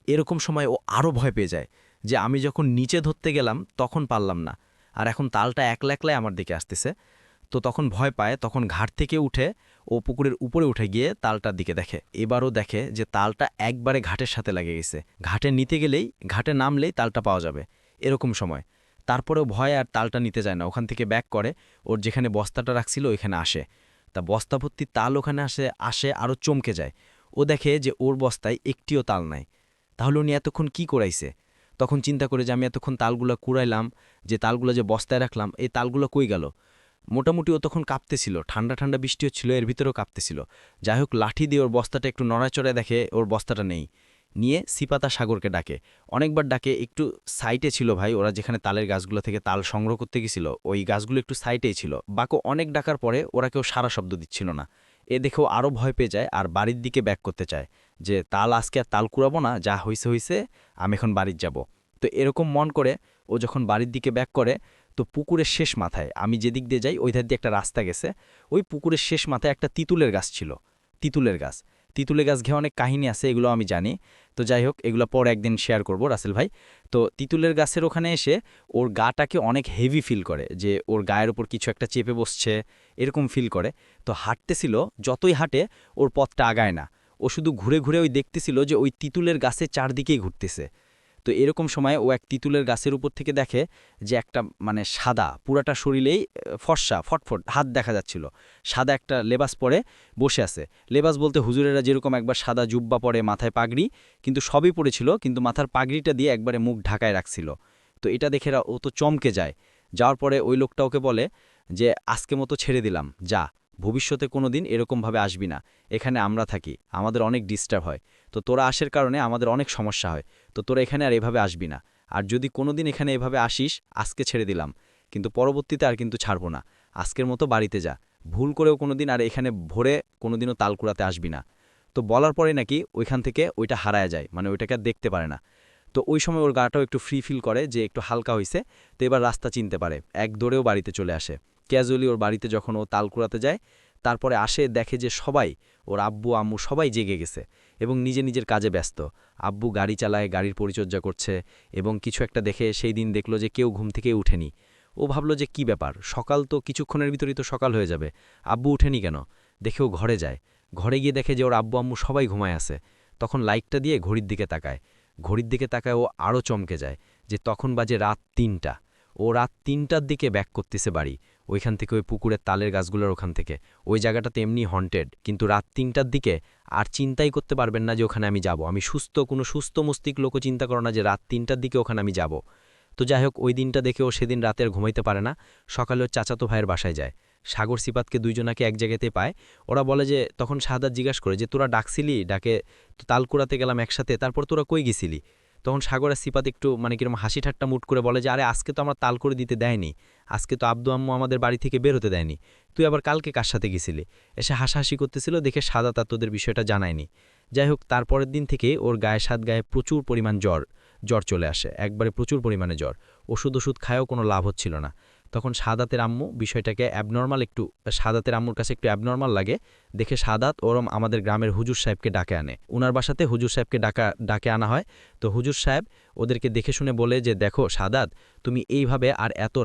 এরকম সময় ও আরও ভয় পেয়ে যায় যে আমি যখন নিচে ধরতে গেলাম তখন পারলাম না, আর এখন তালটা একলা একলাই আমার দিকে আসতেছে। তো তখন ভয় পায়, তখন ঘাট থেকে উঠে ও পুকুরের উপরে উঠে গিয়ে তালটার দিকে দেখে। এবারও দেখে যে তালটা একবারে ঘাটের সাথে লাগে গেছে, ঘাটে নিতে গেলেই, ঘাটে নামলেই তালটা পাওয়া যাবে এরকম সময়। তারপরেও ভয় আর তালটা নিতে যায় না, ওখান থেকে ব্যাক করে ওর যেখানে বস্তাটা রাখছিল ওইখানে আসে। তা বস্তা ভর্তি তাল ওখানে আসে আরও চমকে যায়। ও দেখে যে ওর বস্তায় একটিও তাল নাই। তাহলে উনি এতক্ষণ কি করাইছে? তখন চিন্তা করে যে আমি এতক্ষণ তালগুলো কুড়াইলাম, যে তালগুলো যে বস্তায় রাখলাম, এই তালগুলো কই গেল? মোটামুটি ও তখন কাঁপতেছিল, ঠান্ডা ঠান্ডা বৃষ্টি হচ্ছিল, এর ভিতরেও কাঁপতেছিল। যাই হোক, লাঠি দিয়ে ওর বস্তাটা একটু নড়াচড়ায় দেখে ওর বস্তাটা নেই। নিয়ে সিপাতা সাগরকে ডাকে, অনেকবার ডাকে। একটু সাইটে ছিল ভাই, ওরা যেখানে তালের গাছগুলো থেকে তাল সংগ্রহ করতে গেছিল ওই গাছগুলো একটু সাইটেই ছিল। বাকো অনেক ডাকার পরে ওরা কেউ সারা শব্দ দিচ্ছিল না। এ দেখেও আরও ভয় পেয়ে যায় আর বাড়ির দিকে ব্যাক করতে চায় যে তাল আজকে আর তাল কুড়াবো না, যা হইছে আমি এখন বাড়ির যাব। তো এরকম মন করে ও যখন বাড়ির দিকে ব্যাক করে, তো পুকুরের শেষ মাথায়, আমি যেদিক দিয়ে যাই ওই ধার দিয়ে একটা রাস্তা গেছে, ওই পুকুরের শেষ মাথায় একটা তিতুলের গাছ ছিল। তিতুলের গাছ ঘে অনেক কাহিনী আছে, এগুলো আমি জানি। তো যাই হোক, এগুলো পর একদিন শেয়ার করব রাসেল ভাই। তো তিতুলের গাছের ওখানে এসে ওর গাটাকে অনেক হেভি ফিল করে, যে ওর গায়ের ওপর কিছু একটা চেপে বসছে, এরকম ফিল করে। তো হাঁটতেছিল, যতই হাঁটে ওর পথটা আগায় না। ও শুধু ঘুরে ঘুরে ওই দেখতেছিল যে ওই তিতুলের গাছের চারদিকেই ঘুরতেছে। তো এরকম সময় ও এক তিতুলের গাছের উপর থেকে দেখে যে একটা, মানে সাদা পুরাটা শরীরেই ফর্সা ফটফট হাত দেখা যাচ্ছিল, সাদা একটা লেবাস পরে বসে আছে। লেবাস বলতে হুজুরেরা যেরকম একবার সাদা জুব্বা পরে, মাথায় পাগড়ি, কিন্তু সবই পড়েছিল, কিন্তু মাথার পাগড়িটা দিয়ে একবারে মুখ ঢাকায় রাখছিল। তো এটা দেখে ও তো চমকে যায়। যাওয়ার পরে ওই লোকটা ওকে বলে যে আজকে মতো ছেড়ে দিলাম, যা, ভবিষ্যতে কোনো দিন এরকমভাবে আসবি না, এখানে আমরা থাকি, আমাদের অনেক ডিস্টার্ব হয়, তো তোরা আসার কারণে আমাদের অনেক সমস্যা হয়, তো তোরা এখানে আর এভাবে আসবি না। আর যদি কোনো দিন এখানে এভাবে আসিস, আজকে ছেড়ে দিলাম, কিন্তু পরবর্তীতে আর কিন্তু ছাড়বো না, আজকের মতো বাড়িতে যা, ভুল করেও কোনো দিন আর এখানে ভোরে কোনো দিনও তাল কুড়াতে আসবি না। তো বলার পরে নাকি ওইখান থেকে ওইটা হারায় যায়, মানে ওইটাকে আর দেখতে পারে না। তো ওই সময় ওর গাটাও একটু ফ্রি ফিল করে যে একটু হালকা হইছে। তো এবার রাস্তা চিনতে পারে, এক দৌড়েও বাড়িতে চলে আসে। ক্যাজুয়ালি ওর বাড়িতে যখন ও তাল কুড়াতে যায়, তারপরে আসে দেখে যে সবাই, ওর আব্বু আম্মু সবাই জেগে গেছে এবং নিজের কাজে ব্যস্ত। আব্বু গাড়ি চালায়, গাড়ির পরিচর্যা করছে এবং কিছু একটা দেখে সেই দিন দেখল যে কেউ ঘুম থেকে উঠেনি। ও ভাবল যে কি ব্যাপার, সকাল তো কিছুক্ষণের ভিতরেই তো সকাল হয়ে যাবে, আব্বু উঠেনি কেন? দেখে ও ঘরে যায়। ঘরে গিয়ে দেখে যে ওর আব্বু আম্মু সবাই ঘুমায় আছে। তখন লাইটটা দিয়ে ঘড়ির দিকে তাকায়। ঘড়ির দিকে তাকায় ও আরও চমকে যায় যে তখন বাজে রাত ৩টা। ও রাত ৩টার দিকে ব্যাক করতেছে বাড়ি, ওইখান থেকে ওই পুকুরের তালের গাছগুলোর ওখান থেকে। ওই জায়গাটাতে এমনি হন্টেড, কিন্তু রাত ৩টার দিকে আর চিন্তাই করতে পারবেন না যে ওখানে আমি যাব। আমি কোনো সুস্থ মস্তিষ্ক লোকও চিন্তা করো না যে রাত ৩টার দিকে ওখানে আমি যাব। তো যাই হোক, ওই দিনটা দেখে ও সেদিন রাতে আর ঘুমাইতে পারে না। সকালে ওর চাচাতো ভাইয়ের বাসায় যায়। সাগর সিপাতকে দুইজনাকে এক জায়গাতে পায়। ওরা বলে যে তখন শাহাদাত জিজ্ঞাসা করে যে তোরা ডাকছিলি, ডাকে তো তাল কুড়াতে গেলাম একসাথে, তারপর তোরা কই গেছিলি? তখন সাগর আর সিপাত একটু কিরকম হাসি ঠাট্টা মুট করে বলে যে আরে আজকে তো আমরা তাল করে দিতে দেয়নি, আজকে তো আব্দু আম্মু আমাদের বাড়ি থেকে বের হতে দেয়নি, তুই আবার কালকে কার সাথে গেছিলি? এসে হাসাহাসি করতেছিল দেখে শাহাদাত আর তোদের বিষয়টা জানায়নি। যাই হোক, তারপরের দিন থেকে ওর গায়ে প্রচুর পরিমাণ জ্বর চলে আসে, একবারে প্রচুর পরিমাণে জ্বর। ওষুধ খায়ও কোনো লাভ হচ্ছিল না। তখন শাহাদাতের আম্মু বিষয়টাকে শাহাদাতের আম্মুর কাছে একটু অ্যাবনর্মাল লাগে দেখে শাহাদাত ওরম আমাদের গ্রামের হুজুর সাহেবকে ডাকে আনে। উনার বাসাতে হুজুর সাহেবকে ডাকে আনা হয়। তো হুজুর সাহেব ওদেরকে দেখে শুনে বলে যে দেখো শাহাদাত, তুমি এইভাবে আর এত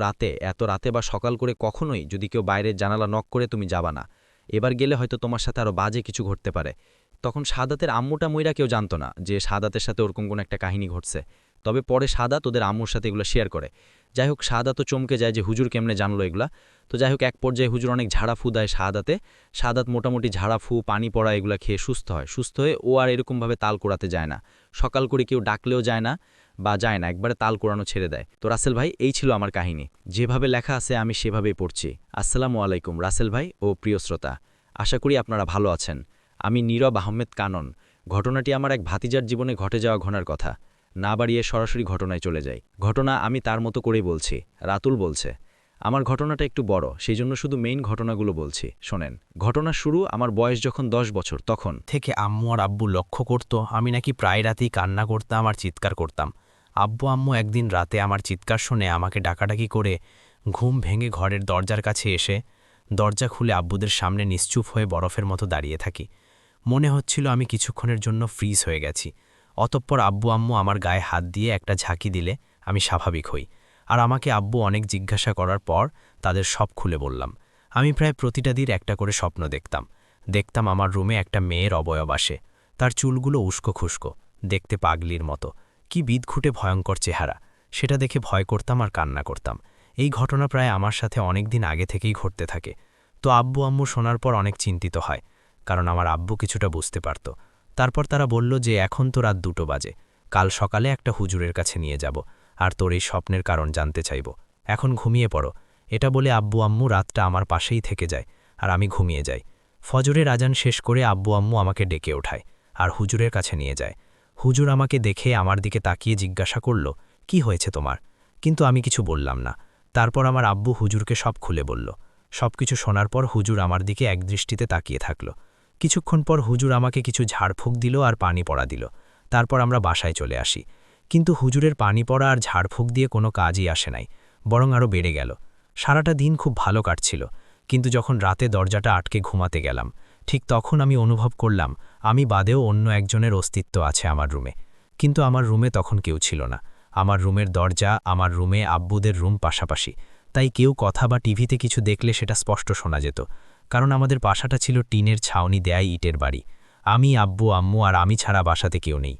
রাতে বা সকাল করে কখনোই যদি কেউ বাইরের জানালা নক করে তুমি যাবা না। এবার গেলে হয়তো তোমার সাথে আরও বাজে কিছু ঘটতে পারে। তখন শাহাদাতের আম্মুটা মইরা কেউ জানতো না যে শাহাদাতের সাথে ওরকম কোনো একটা কাহিনী ঘটছে। তবে পরে শাহাদাত ওদের আম্মুর সাথে এগুলো শেয়ার করে। যাই হোক, শাহাদাত তো চমকে যায় যে হুজুর কেমনে জানলো এগুলা। তো যাই হোক, এক পর্যায়ে হুজুর অনেক ঝাড়া ফু দেয় শাহাদাত মোটামুটি ঝাড়া ফু পানি পড়া এগুলা খেয়ে সুস্থ হয়ে ও আর এরকমভাবে তাল কোড়াতে যায় না। সকাল করে কেউ ডাকলেও যায় না, একবারে তাল কোড়ানো ছেড়ে দেয়। তো রাসেল ভাই, এই ছিল আমার কাহিনী। যেভাবে লেখা আছে আমি সেভাবেই পড়ছি। আসসালামু আলাইকুম রাসেল ভাই ও প্রিয় শ্রোতা, আশা করি আপনারা ভালো আছেন। আমি নীরব আহমেদ কানন। ঘটনাটি আমার এক ভাতিজার জীবনে ঘটে যাওয়া ঘটনার কথা। না বাড়িয়ে সরাসরি ঘটনায় চলে যাই। ঘটনা আমি তার মতো করেই বলছি, রাতুল বলছে। আমার ঘটনাটা একটু বড়, সেই জন্য শুধু মেইন ঘটনাগুলো বলছি, শোনেন। ঘটনা শুরু আমার বয়স যখন 10 বছর তখন থেকে আম্মু আর আব্বু লক্ষ্য করত আমি নাকি প্রায় রাতেই কান্না করতাম আর চিৎকার করতাম। আম্মু একদিন রাতে আমার চিৎকার শুনে আমাকে ডাকাডাকি করে ঘুম ভেঙে ঘরের দরজার কাছে এসে দরজা খুলে আব্বুদের সামনে নিশ্চুপ হয়ে বরফের মতো দাঁড়িয়ে থাকি। মনে হচ্ছিল আমি কিছুক্ষণের জন্য ফ্রিজ হয়ে গেছি। অতঃপর আম্মু আমার গায়ে হাত দিয়ে একটা ঝাঁকি দিলে আমি স্বাভাবিক হই। আর আমাকে আব্বু অনেক জিজ্ঞাসা করার পর তাদের সব খুলে বললাম। আমি প্রায় প্রতিটা দিন একটা করে স্বপ্ন দেখতাম আমার রুমে একটা মেয়ের অবয়ব আসে। তার চুলগুলো উস্কো খুস্কো, দেখতে পাগলির মতো, কি বিদঘুটে ভয়ঙ্কর চেহারা। সেটা দেখে ভয় করতাম আর কান্না করতাম। এই ঘটনা প্রায় আমার সাথে অনেক দিন আগে থেকেই ঘটতে থাকে। তো আম্মু শোনার পর অনেক চিন্তিত হয়, কারণ আমার আব্বু কিছুটা বুঝতে পারত। তারপর তারা বলল যে এখন তো রাত 2টো বাজে, কাল সকালে একটা হুজুরের কাছে নিয়ে যাব আর তোর এই স্বপ্নের কারণ জানতে চাইব। এখন ঘুমিয়ে পড়ো। এটা বলে আম্মু রাতটা আমার পাশেই থেকে যায় আর আমি ঘুমিয়ে যাই। ফজরের আজান শেষ করে আম্মু আমাকে ডেকে ওঠায় আর হুজুরের কাছে নিয়ে যায়। হুজুর আমাকে দেখে আমার দিকে তাকিয়ে জিজ্ঞাসা করল, কি হয়েছে তোমার? কিন্তু আমি কিছু বললাম না। তারপর আমার আব্বু হুজুরকে সব খুলে বলল। সবকিছু শোনার পর হুজুর আমার দিকে একদৃষ্টিতে তাকিয়ে থাকল। কিছুক্ষণ পর হুজুর আমাকে কিছু ঝাড়ফুঁক দিল আর পানি পড়া দিল। তারপর আমরা বাসায় চলে আসি। কিন্তু হুজুরের পানি পড়া আর ঝাড়ফুঁক দিয়ে কোনো কাজই আসে নাই, বরং আরও বেড়ে গেল। সারাটা দিন খুব ভালো কাটছিল, কিন্তু যখন রাতে দরজাটা আটকে ঘুমাতে গেলাম, ঠিক তখন আমি অনুভব করলাম আমি বাদেও অন্য একজনের অস্তিত্ব আছে আমার রুমে। কিন্তু আমার রুমে তখন কেউ ছিল না। আমার রুমের দরজা, আমার রুমে আব্বুদের রুম পাশাপাশি, তাই কেউ কথা বা টিভিতে কিছু দেখলে সেটা স্পষ্ট শোনা যেত, কারণ আমাদের বাসাটা ছিল টিনের ছাউনি দেয়াই ইটের বাড়ি। আমি, আম্মু আর আমি ছাড়া বাসাতে কেউ নেই।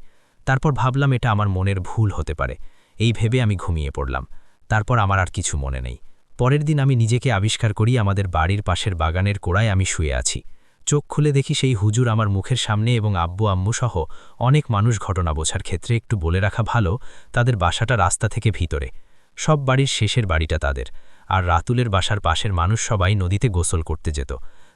তারপর ভাবলাম এটা আমার মনের ভুল হতে পারে। এই ভেবে আমি ঘুমিয়ে পড়লাম। তারপর আমার আর কিছু মনে নেই। পরের দিন আমি নিজেকে আবিষ্কার করি আমাদের বাড়ির পাশের বাগানের কোড়ায় আমি শুয়ে আছি। চোখ খুলে দেখি সেই হুজুর আমার মুখের সামনে এবং আম্মু সহ অনেক মানুষ। ঘটনা বোঝার ক্ষেত্রে একটু বলে রাখা ভালো, তাদের বাসাটা রাস্তা থেকে ভিতরে। সব বাড়ির শেষের বাড়িটা তাদের। আর রাতুলের বাসার পাশের মানুষ সবাই নদীতে গোসল করতে যেত।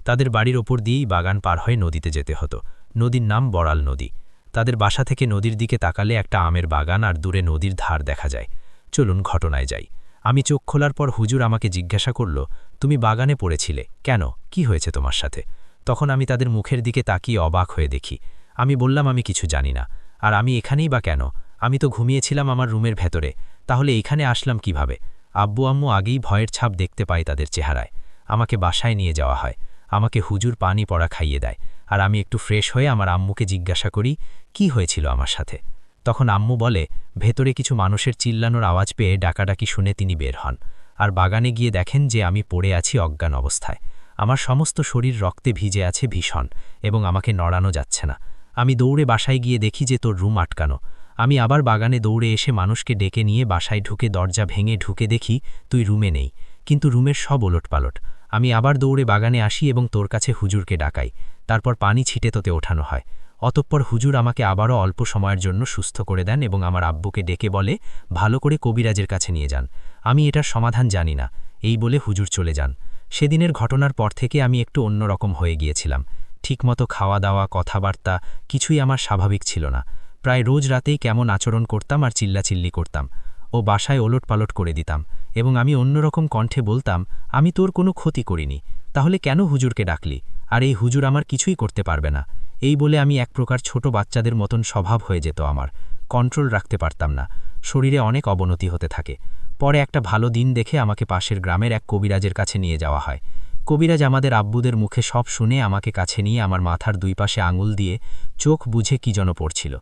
তাদের বাড়ির ওপর দিয়েই বাগান পার হয়ে নদীতে যেতে হতো। নদীর নাম বড়াল নদী। তাদের বাসা থেকে নদীর দিকে তাকালে একটা আমের বাগান আর দূরে নদীর ধার দেখা যায়। চলুন ঘটনায় যাই। আমি চোখ খোলার পর হুজুর আমাকে জিজ্ঞাসা করল, তুমি বাগানে পড়েছিলে কেন? কি হয়েছে তোমার সাথে? তখন আমি তাদের মুখের দিকে তাকিয়ে অবাক হয়ে দেখি। আমি বললাম আমি কিছু জানি না। আর আমি এখানেই বা কেন? আমি তো ঘুমিয়েছিলাম আমার রুমের ভেতরে, তাহলে এখানে আসলাম কিভাবে? আম্মু আগেই ভয়ের ছাপ দেখতে পাই তাদের চেহারায়। আমাকে বাসায় নিয়ে যাওয়া হয়। আমাকে হুজুর পানি পড়া খাইয়ে দেয়, আর আমি একটু ফ্রেশ হয়ে আমার আম্মুকে জিজ্ঞাসা করি কি হয়েছিল আমার সাথে। তখন আম্মু বলে ভেতরে কিছু মানুষের চিল্লানোর আওয়াজ পেয়ে ডাকাডাকি শুনে তিনি বের হন, আর বাগানে গিয়ে দেখেন যে আমি পড়ে আছি অজ্ঞান অবস্থায়। আমার সমস্ত শরীর রক্তে ভিজে আছে ভীষণ, এবং আমাকে নড়ানো যাচ্ছে না। আমি দৌড়ে বাসায় গিয়ে দেখি যে তোর রুম আটকানো। আমি আবার বাগানে দৌড়ে এসে মানুষকে ডেকে নিয়ে বাসায় ঢুকে দরজা ভেঙে ঢুকে দেখি তুই রুমে নেই, কিন্তু রুমের সব ওলটপালট। আমি আবার দৌড়ে বাগানে আসি এবং তোর কাছে হুজুরকে ডাকাই, তারপর পানি ছিটে তোতে ওঠানো হয়। অতঃপর হুজুর আমাকে আবারও অল্প সময়ের জন্য সুস্থ করে দেন এবং আমার আব্বুকে ডেকে বলে ভালো করে কবিরাজের কাছে নিয়ে যান, আমি এটার সমাধান জানি না। এই বলে হুজুর চলে যান। সেদিনের ঘটনার পর থেকে আমি একটু অন্যরকম হয়ে গিয়েছিলাম। ঠিকমতো খাওয়া দাওয়া কথাবার্তা কিছুই আমার স্বাভাবিক ছিল না। প্রায় রোজ রাতেই কেমন আচরণ করতাম আর চিল্লাচিল্লি করতাম, ও বাসায় ওলটপালট করে দিতাম, এবং আমি অন্যরকম কণ্ঠে বলতাম আমি তোর কোনো ক্ষতি করিনি, তাহলে কেন হুজুরকে ডাকলি, আর এই হুজুর আমার কিছুই করতে পারবে না। এই বলে আমি এক প্রকার ছোট বাচ্চাদের মতন স্বভাব হয়ে যেত আমার, কন্ট্রোল রাখতে পারতাম না, শরীরে অনেক অবনতি হতে থাকে। পরে একটা ভালো দিন দেখে আমাকে পাশের গ্রামের এক কবিরাজের কাছে নিয়ে যাওয়া হয়। কবিরাজ আমাদের আব্বুদের মুখে সব শুনে আমাকে কাছে নিয়ে আমার মাথার দুই পাশে আঙুল দিয়ে চোখ বুঝে কি যেন পড়ছিল,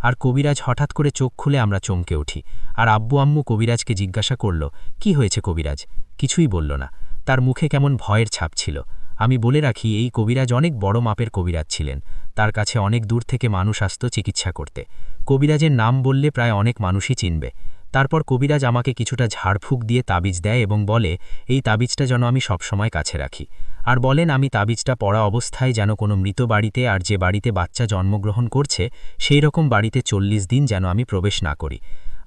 আর কবিরাজ হঠাৎ করে চোখ খুলে আমরা চমকে উঠি। আর আব্বু আম্মু কবিরাজকে জিজ্ঞাসা করল কি হয়েছে কবিরাজ, কিছুই বলল না, তার মুখে কেমন ভয়ের ছাপ ছিল। আমি বলে রাখি এই কবিরাজ অনেক বড় মাপের কবিরাজ ছিলেন, তার কাছে অনেক দূর থেকে মানুষ আসত চিকিৎসা করতে। কবিরাজের নাম বললে প্রায় অনেক মানুষই চিনবে। তারপর কবিরাজ আমাকে কিছুটা ঝাড়ফুঁক দিয়ে তাবিজ দেয় এবং বলে এই তাবিজটা যেন আমি সবসময় কাছে রাখি, আর বলেন আমি তাবিজটা পড়া অবস্থায় যেন কোনো মৃত বাড়িতে আর যে বাড়িতে বাচ্চা জন্মগ্রহণ করছে সেই রকম বাড়িতে 40 দিন যেন আমি প্রবেশ না করি।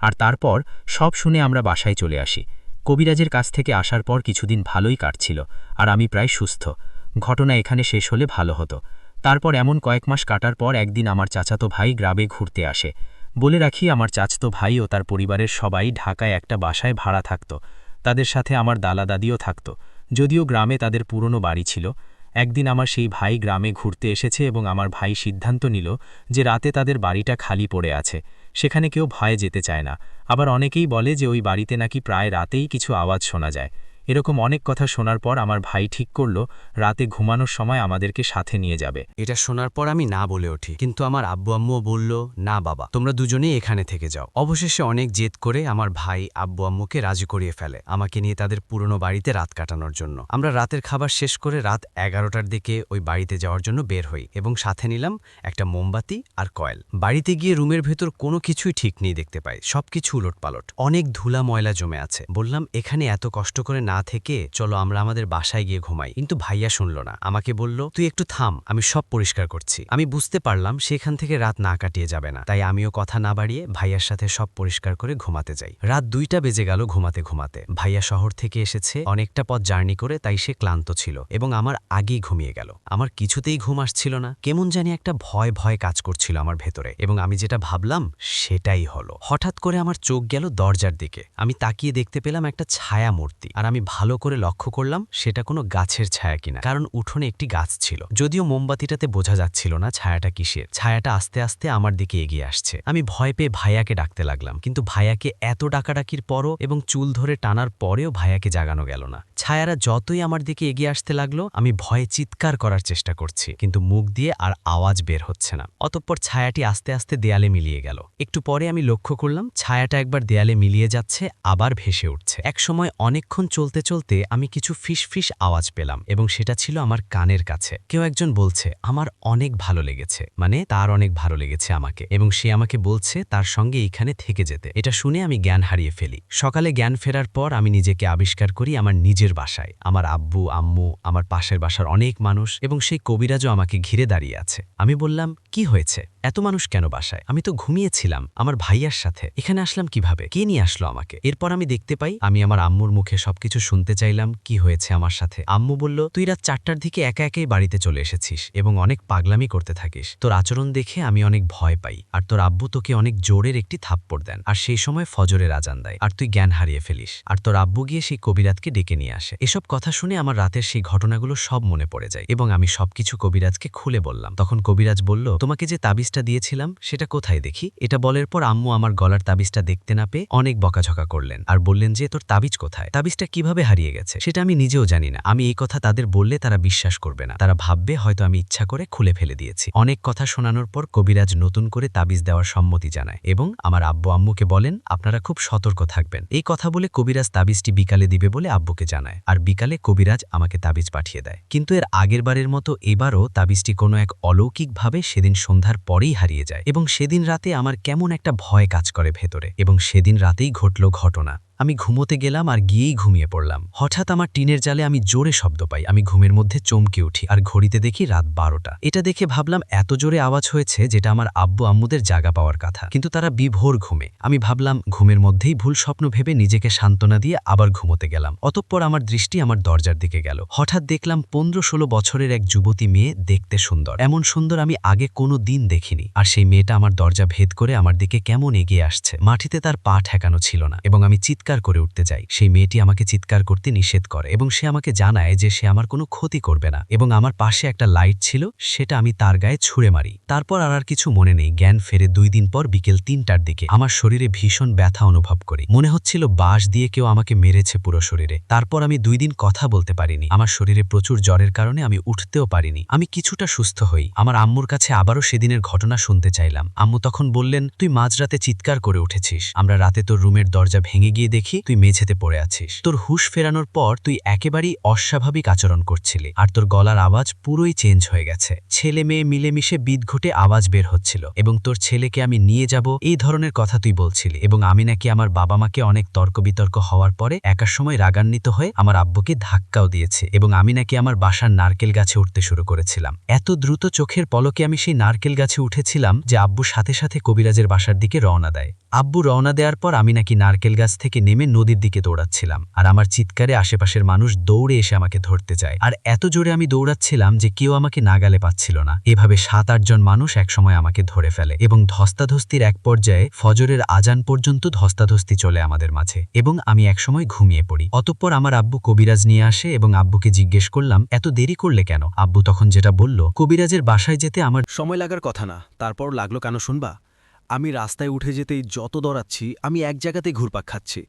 আর তারপর সব শুনে আমরা বাসায় চলে আসি। কবিরাজের কাছ থেকে আসার পর কিছুদিন ভালোই কাটছিল, আর আমি প্রায় সুস্থ। ঘটনা এখানে শেষ হলে ভালো হতো। তারপর এমন কয়েক মাস কাটার পর একদিন আমার চাচাতো ভাই গ্রামে ঘুরতে আসে। বলে রাখি আমার চাচাতো ভাই ও তার পরিবারের সবাই ঢাকায় একটা বাসায় ভাড়া থাকত। তাদের সাথে আমার দাদা দাদিও থাকত, যদিও গ্রামে তাদের পুরনো বাড়ি ছিল। একদিন আমার সেই ভাই গ্রামে ঘুরতে এসেছে এবং আমার ভাই সিদ্ধান্ত নিল যে রাতে তাদের বাড়িটা খালি পড়ে আছে, সেখানে কেউ ভয়ে যেতে চায় না। আবার অনেকেই বলে যে ওই বাড়িতে নাকি প্রায় রাতেই কিছু আওয়াজ শোনা যায়। এরকম অনেক কথা শোনার পর আমার ভাই ঠিক করল রাতে ঘুমানোর সময় আমাদেরকে সাথে নিয়ে যাবে। এটা শোনার পর আমি না বলে উঠি, কিন্তু আমার আব্বু আম্মুও বলল না বাবা, তোমরা দুজনেই এখানে থেকে যাও। অবশেষে অনেক জেদ করে আমার ভাই আব্বু আম্মুকে রাজি করিয়ে ফেলে আমাকে নিয়ে তাদের পুরনো বাড়িতে রাত কাটানোর জন্য। আমরা রাতের খাবার শেষ করে রাত 11টার দিকে ওই বাড়িতে যাওয়ার জন্য বের হই এবং সাথে নিলাম একটা মোমবাতি আর কয়েল। বাড়িতে গিয়ে রুমের ভেতর কোনো কিছুই ঠিক নেই দেখতে পাই, সবকিছু উলটপালট, অনেক ধুলা ময়লা জমে আছে। বললাম এখানে এত কষ্ট করে না থেকে চলো আমরা আমাদের বাসায় গিয়ে ঘুমাই, কিন্তু ভাইয়া শুনল না। আমাকে বলল তুই একটু থাম, আমি সব পরিষ্কার করছি। আমি বুঝতে পারলাম সেখান থেকে রাত না কাটিয়ে যাবে না, তাই আমিও কথা না বাড়িয়ে ভাইয়ার সাথে সব পরিষ্কার করে ঘুমাতে যাই। রাত 2টা বেজে গেল ঘুমাতে ঘুমাতে। ভাইয়া শহর থেকে এসেছে অনেকটা পথ জার্নি করে, তাই সে ক্লান্ত ছিল এবং আমার আগেই ঘুমিয়ে গেল। আমার কিছুতেই ঘুম আসছিল না, কেমন জানি একটা ভয় ভয় কাজ করছিল আমার ভেতরে, এবং আমি যেটা ভাবলাম সেটাই হলো। হঠাৎ করে আমার চোখ গেল দরজার দিকে। আমি তাকিয়ে দেখতে পেলাম একটা ছায়া মূর্তি, আর আমি ভালো করে লক্ষ্য করলাম সেটা কোনো গাছের ছায়া কিনা, কারণ উঠোনে একটি গাছ ছিল। যদিও মোমবাতিটাতে বোঝা যাচ্ছিল না ছায়াটা কিসের। ছায়াটা আস্তে আস্তে আমার দিকে এগিয়ে আসছে। আমি ভয় পেয়ে ভাইয়াকে ডাকতে লাগলাম, কিন্তু ভাইয়াকে এত ডাকাডাকির পরও এবং চুল ধরে টানার পরেও ভাইয়াকে জাগানো গেল না। ছায়ারা যতই আমার দিকে এগিয়ে আসতে লাগলো আমি ভয়ে চিৎকার করার চেষ্টা করছি, কিন্তু মুখ দিয়ে আর আওয়াজ বের হচ্ছে না। অতঃপর ছায়াটি আস্তে আস্তে দেয়ালে মিলিয়ে গেল। একটু পরে আমি লক্ষ্য করলাম ছায়াটা একবার দেয়ালে মিলিয়ে যাচ্ছে, আবার ভেসে উঠছে। একসময় অনেকক্ষণ চলতে চলতে আমি কিছু ফিস ফিস আওয়াজ পেলাম, এবং সেটা ছিল আমার কানের কাছে। কেউ একজন বলছে আমার অনেক ভালো লেগেছে, মানে তার অনেক ভালো লেগেছে আমাকে, এবং সে আমাকে বলছে তার সঙ্গে এইখানে থেকে যেতে। এটা শুনে আমি জ্ঞান হারিয়ে ফেলি। সকালে জ্ঞান ফেরার পর আমি নিজেকে আবিষ্কার করি আমার নিজের বাসায়। আমার আব্বু আম্মু, আমার পাশের বাসার অনেক মানুষ এবং সেই কবিরাজও আমাকে ঘিরে দাঁড়িয়ে আছে। আমি বললাম কি হয়েছে, এত মানুষ কেন বাসায়? আমি তো ঘুমিয়েছিলাম আমার ভাইয়ার সাথে, এখানে আসলাম কিভাবে, কে নিয়ে আসলো আমাকে? এরপর আমি দেখতে পাই আমি আমার আম্মুর মুখে সবকিছু শুনতে চাইলাম কি হয়েছে আমার সাথে। আম্মু বলল তুই রাত 4টার দিকে একা একাই বাড়িতে চলে এসেছিস এবং অনেক পাগলামি করতে থাকিস। তোর আচরণ দেখে আমি অনেক ভয় পাই, আর তোর আব্বু তোকে অনেক জোরের একটি থাপ্পড় দেন, আর সেই সময় ফজরের আজান দেয়, আর তুই জ্ঞান হারিয়ে ফেলিস, আর তোর আব্বু গিয়ে সেই কবিরাজকে ডেকে নিয়ে আসে। এসব কথা শুনে আমার রাতের সেই ঘটনাগুলো সব মনে পড়ে যায় এবং আমি সবকিছু কবিরাজকে খুলে বললাম। তখন কবিরাজ বলল তোমাকে যে তাবিজ তাবিজটা দিয়েছিলাম সেটা কোথায় দেখি? এটা বলার পর আম্মু আমার গলার তাবিজটা দেখতে না পেয়ে অনেক বকাঝকা করলেন আর বললেন যে তোর তাবিজ কোথায়? তাবিজটা কিভাবে হারিয়ে গেছে সেটা আমি নিজেও জানি না। আমি এই কথা তাদের বললে তারা বিশ্বাস করবে না, তারা ভাববে হয়তো আমি ইচ্ছা করে খুলে ফেলে দিয়েছি। অনেক কথা শোনানোর পর কবিরাজ নতুন করে তাবিজ দেওয়ার সম্মতি জানায় এবং আমার আব্বু আম্মুকে বলেন আপনারা খুব সতর্ক থাকবেন। এই কথা বলে কবিরাজ তাবিজটি বিকালে দিবে বলে আব্বুকে জানায় আর বিকালে কবিরাজ আমাকে তাবিজ পাঠিয়ে দেয়। কিন্তু এর আগের বারের মতো এবারও তাবিজটি কোনো এক অলৌকিকভাবে সেদিন সন্ধ্যার পরেই হারিয়ে যায় এবং সেদিন রাতে আমার কেমন একটা ভয় কাজ করে ভেতরে এবং সেদিন রাতেই ঘটল ঘটনা। আমি ঘুমোতে গেলাম আর গিয়েই ঘুমিয়ে পড়লাম। হঠাৎ আমার টিনের জালে আমি জোরে শব্দ পাই। আমি ঘুমের মধ্যে চমকে উঠি আর ঘড়িতে দেখি রাত 12টা। এটা দেখে ভাবলাম এত জোরে আওয়াজ হয়েছে যেটা আমার আব্বু আম্মুদের জাগা পাওয়ার কথা, কিন্তু তারা বিভোর ঘুমে। আমি ভাবলাম ঘুমের মধ্যেই ভুল স্বপ্ন ভেবে নিজেকে সান্ত্বনা দিয়ে আবার ঘুমোতে গেলাম। অতঃপর আমার দৃষ্টি আমার দরজার দিকে গেল। হঠাৎ দেখলাম 15-16 বছরের এক যুবতী মেয়ে, দেখতে সুন্দর, এমন সুন্দর আমি আগে কোনো দিন দেখিনি। আর সেই মেয়েটা আমার দরজা ভেদ করে আমার দিকে কেমন এগিয়ে আসছে। মাটিতে তার পা ঠেকানো ছিল না এবং আমি চিৎকার করে উঠতে যাই। সেই মেয়েটি আমাকে চিৎকার করতে নিষেধ করে এবং সে আমাকে জানায় যে সে আমার কোনো ক্ষতি করবে না এবং আমার পাশে একটা লাইট ছিল, সেটা আমি তার গায়ে ছুঁড়ে মারি। তারপর আর কিছু মনে নেই। জ্ঞান ফেরে 2 দিন পর বিকেল 3টার দিকে আমার শরীরে ভীষণ ব্যথা অনুভব করি। মনে হচ্ছিল বাঁশ দিয়ে কেউ আমাকে মেরেছে পুরো শরীরে। তারপর আমি 2 দিন কথা বলতে পারিনি। আমার শরীরে প্রচুর জ্বরের কারণে আমি উঠতেও পারিনি। আমি কিছুটা সুস্থ হই। আমার আম্মুর কাছে আবারও সেদিনের ঘটনা শুনতে চাইলাম। আম্মু তখন বললেন তুই মাঝরাতে চিৎকার করে উঠেছিস। আমরা রাতে তোর রুমের দরজা ভেঙে গিয়ে দেখি তুই মেঝেতে পড়ে আছিস। তোর হুঁশ ফেরানোর পর তুই একেবারেই অস্বাভাবিক আচরণ করছিলি আর তোর গলার আওয়াজ পুরোই চেঞ্জ হয়ে গেছে। ছেলে মেয়ে মিলেমিশে বিদঘুটে আওয়াজ বের হচ্ছিল এবং তোর ছেলেকে আমি নিয়ে যাব এই ধরনের কথা তুই বলছিলি এবং আমি নাকি আমার বাবা মাকে অনেক তর্ক বিতর্ক হওয়ার পরে একার সময় রাগান্বিত হয়ে আমার আব্বুকে ধাক্কাও দিয়েছে এবং আমি নাকি আমার বাসার নারকেল গাছে উঠতে শুরু করেছিলাম। এত দ্রুত চোখের পলকে আমি সেই নারকেল গাছে উঠেছিলাম যে আব্বু সাথে সাথে কবিরাজের বাসার দিকে রওনা দেয়। আব্বু রওনা দেওয়ার পর আমি নাকি নারকেল গাছ থেকে নেমে নদীর দিকে দৌড়াচ্ছিলাম আর আমার চিৎকারে আশেপাশের মানুষ দৌড়ে এসে আমাকে ধরতে চায় আর এত জোরে আমি দৌড়াচ্ছিলাম যে কেউ আমাকে নাগালে পাচ্ছিল না। এভাবে 7-8 জন মানুষ একসময় আমাকে ধরে ফেলে এবং ধস্তাধস্তির এক পর্যায়ে ফজরের আজান পর্যন্ত ধস্তাধস্তি চলে আমাদের মাঝে এবং আমি একসময় ঘুমিয়ে পড়ি। অতঃপর আমার আব্বু কবিরাজ নিয়ে আসে এবং আব্বুকে জিজ্ঞেস করলাম এত দেরি করলে কেন? আব্বু তখন যেটা বলল, কবিরাজের বাসায় যেতে আমার সময় লাগার কথা না, তারপর লাগলো কেন শুনবা? আমি রাস্তায় উঠে যেতেই যত দৌড়াচ্ছি আমি এক জায়গাতেই ঘুরপাক খাচ্ছি।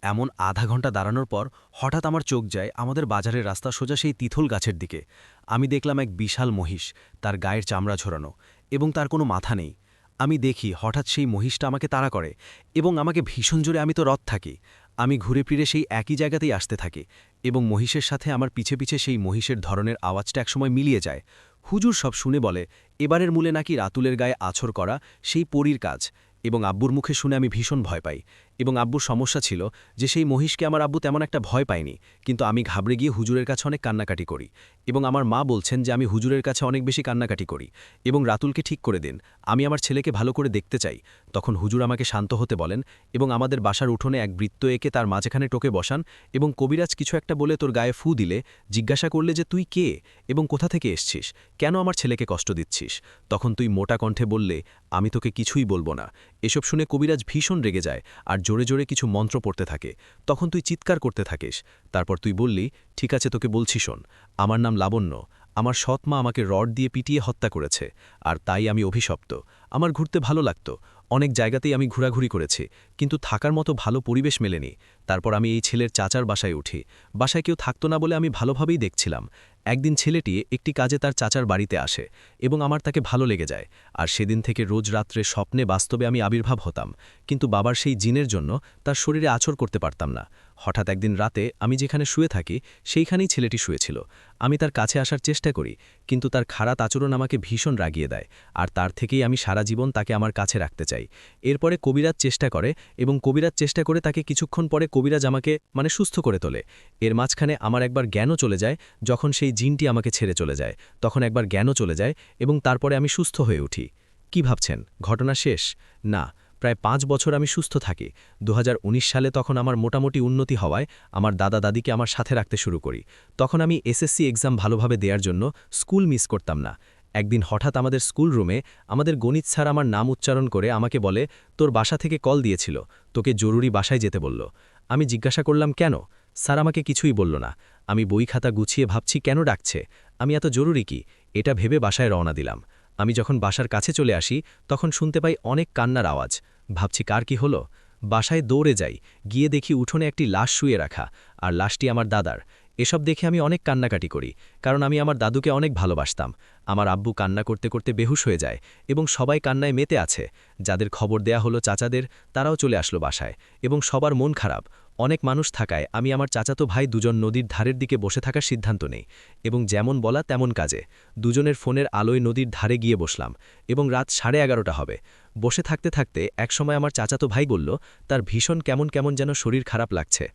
এমন আধা ঘন্টা দাঁড়ানোর পর হঠাৎ আমার চোখ যায় আমাদের বাজারের রাস্তা সোজা সেই তিথল গাছের দিকে। আমি দেখলাম এক বিশাল মহিষ, তার গায়ের চামড়া ঝোরানো এবং তার কোনো মাথা নেই। আমি দেখি হঠাৎ সেই মহিষটা আমাকে তাড়া করে এবং আমাকে ভীষণ জোরে, আমি তো রথ থাকি, আমি ঘুরে ফিরে সেই একই জায়গাতেই আসতে থাকি এবং মহিষের সাথে আমার পিছে পিছে সেই মহিষের ধরনের আওয়াজটা একসময় মিলিয়ে যায়। হুজুর সব শুনে বলে এবারের মূলে নাকি রাতুলের গায়ে আছর করা সেই পরীর কাজ এবং আব্বুর মুখে শুনে আমি ভীষণ ভয় পাই এবং আব্বুর সমস্যা ছিল যে সেই মহিষকে আমার আব্বু তেমন একটা ভয় পায়নি, কিন্তু আমি ঘাবড়ে গিয়ে হুজুরের কাছে অনেক কান্নাকাটি করি এবং আমার মা বলছেন যে আমি হুজুরের কাছে অনেক বেশি কান্নাকাটি করি এবং রাতুলকে ঠিক করে দিন, আমি আমার ছেলেকে ভালো করে দেখতে চাই। তখন হুজুর আমাকে শান্ত হতে বলেন এবং আমাদের বাসার উঠোনে এক বৃত্ত এঁকে তার মাঝখানে টোকে বসান এবং কবিরাজ কিছু একটা বলে তোর গায়ে ফু দিলে জিজ্ঞাসা করলে যে তুই কে এবং কোথা থেকে এসছিস, কেন আমার ছেলেকে কষ্ট দিচ্ছিস? তখন তুই মোটা কণ্ঠে বললে আমি তোকে কিছুই বলবো না। এসব শুনে কবিরাজ ভীষণ রেগে যায় আর জোরে জোরে কিছু মন্ত্র পড়তে থাকে। তখন তুই চিৎকার করতে থাকিস। তারপর তুই বললি ঠিক আছে তোকে বলছি শোন, আমার নাম লাবণ্য, আমার সৎ মা আমাকে রড দিয়ে পিটিয়ে হত্যা করেছে আর তাই আমি অভিশপ্ত। আমার ঘুরতে ভালো লাগতো, অনেক জায়গাতেই আমি ঘোরাঘুরি করেছি, কিন্তু থাকার মতো ভালো পরিবেশ মেলেনি। তারপর আমি এই ছেলের চাচার বাসায় উঠি। বাসায় কেউ থাকতো না বলে আমি ভালোভাবেই দেখছিলাম। একদিন ছেলেটি একটি কাজে তার চাচার বাড়িতে আসে এবং আমার তাকে ভালো লেগে যায় আর সেদিন থেকে রোজ রাত্রে স্বপ্নে বাস্তবে আমি আবির্ভাব হতাম, কিন্তু বাবার সেই জিনের জন্য তার শরীরে আছর করতে পারতাম না। হঠাৎ একদিন রাতে আমি যেখানে শুয়ে থাকি সেইখানেই ছেলেটি শুয়েছিল। আমি তার কাছে আসার চেষ্টা করি, কিন্তু তার খারাপ আচরণ আমাকে ভীষণ রাগিয়ে দেয় আর তার থেকেই আমি সারা জীবন তাকে আমার কাছে রাখতে চাই। এরপরে কবিরাজ চেষ্টা করে এবং কবিরাজ চেষ্টা করে তাকে কিছুক্ষণ পরে কবিরাজ আমাকে সুস্থ করে তোলে। এর মাঝখানে আমার একবার জ্ঞানও চলে যায়, যখন সেই জিনটি আমাকে ছেড়ে চলে যায় তখন একবার জ্ঞানও চলে যায় এবং তারপরে আমি সুস্থ হয়ে উঠি। কি ভাবছেন ঘটনা শেষ? না, প্রায় 5 বছর আমি সুস্থ থাকি। 2019 সালে তখন আমার মোটামুটি উন্নতি হওয়ায় আমার দাদা দাদিকে আমার সাথে রাখতে শুরু করি। তখন আমি এসএসসি এক্সাম ভালোভাবে দেওয়ার জন্য স্কুল মিস করতাম না। একদিন হঠাৎ আমাদের স্কুল রুমে আমাদের গণিত স্যার আমার নাম উচ্চারণ করে আমাকে বলে তোর বাসা থেকে কল দিয়েছিল, তোকে জরুরি বাসায় যেতে বলল। আমি জিজ্ঞাসা করলাম কেন? স্যার আমাকে কিছুই বলল না। আমি বই খাতা গুছিয়ে ভাবছি কেন ডাকছে, আমি এত জরুরি কি, এটা ভেবে বাসায় রওনা দিলাম। আমি যখন বাসার কাছে চলে আসি তখন শুনতে পাই অনেক কান্নার আওয়াজ। ভাবছি কার কি হলো। বাসায় দৌড়ে যাই, গিয়ে দেখি উঠোনে একটি লাশ শুয়ে রাখা, আর লাশটি আমার দাদার। এসব দেখে আমি অনেক কান্নাকাটি করি, কারণ আমি আমার দাদুকে অনেক ভালোবাসতাম। আমার আব্বু কান্না করতে করতে বেহুশ হয়ে যায় এবং সবাই কান্নায় মেতে আছে। যাদের খবর দেয়া হলো চাচাদের, তারাও চলে আসলো বাসায় এবং সবার মন খারাপ। অনেক মানুষ থাকায় আমি আমার চাচাতো ভাই দুজন নদীর ধারের দিকে বসে থাকার সিদ্ধান্ত নেই এবং যেমন বলা তেমন কাজে দুজনের ফোনের আলোয় নদীর ধারে গিয়ে বসলাম এবং রাত 11:30 হবে। বসে থাকতে থাকতে একসময় আমার চাচাতো ভাই বলল তার ভীষণ কেমন কেমন যেন শরীর খারাপ লাগছে।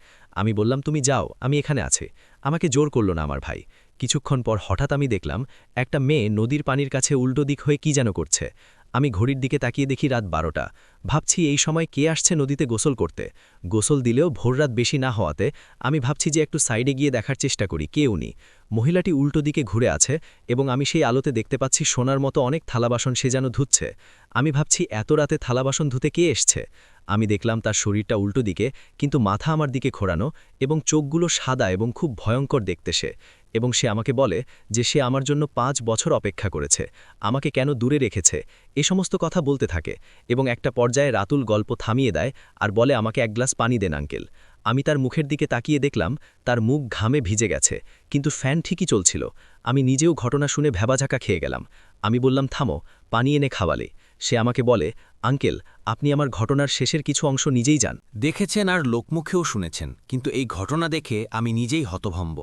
আমি বললাম তুমি যাও, আমি এখানে আছি। আমাকে জোর করল না আমার ভাই। কিছুক্ষণ পর হঠাৎ আমি দেখলাম একটা মেয়ে নদীর পানির কাছে উল্টো দিক হয়ে কি যেন করছে। আমি ঘড়ির দিকে তাকিয়ে দেখি রাত 12টা। ভাবছি এই সময় কে আসছে নদীতে গোসল করতে। গোসল দিলেও ভোররাত বেশি না হওয়াতে আমি ভাবছি যে একটু সাইডে গিয়ে দেখার চেষ্টা করি কে উনি। মহিলাটি উল্টো দিকে ঘুরে আছে এবং আমি সেই আলোতে দেখতে পাচ্ছি সোনার মতো অনেক থালাবাসন সে যেন ধুচ্ছে। আমি ভাবছি এত রাতে থালাবাসন ধুতে কে এসছে। আমি দেখলাম তার শরীরটা উল্টো দিকে, কিন্তু মাথা আমার দিকে ঘোরানো এবং চোখগুলো সাদা এবং খুব ভয়ঙ্কর দেখতে সে। এবং সে আমাকে বলে যে সে আমার জন্য 5 বছর অপেক্ষা করেছে, আমাকে কেন দূরে রেখেছে, এ সমস্ত কথা বলতে থাকে। এবং একটা পর্যায়ে রাতুল গল্প থামিয়ে দেয় আর বলে আমাকে এক গ্লাস পানি দেন আঙ্কেল। আমি তার মুখের দিকে তাকিয়ে দেখলাম তার মুখ ঘামে ভিজে গেছে, কিন্তু ফ্যান ঠিকই চলছিল। আমি নিজেও ঘটনা শুনে ভ্যাবাঝাকা খেয়ে গেলাম। আমি বললাম থামো, পানি এনে খাওয়ালে। সে আমাকে বলে আঙ্কেল, আপনি আমার ঘটনার শেষের কিছু অংশ নিজেই যান। দেখেছেন আর লোকমুখেও শুনেছেন, কিন্তু এই ঘটনা দেখে আমি নিজেই হতভম্ব।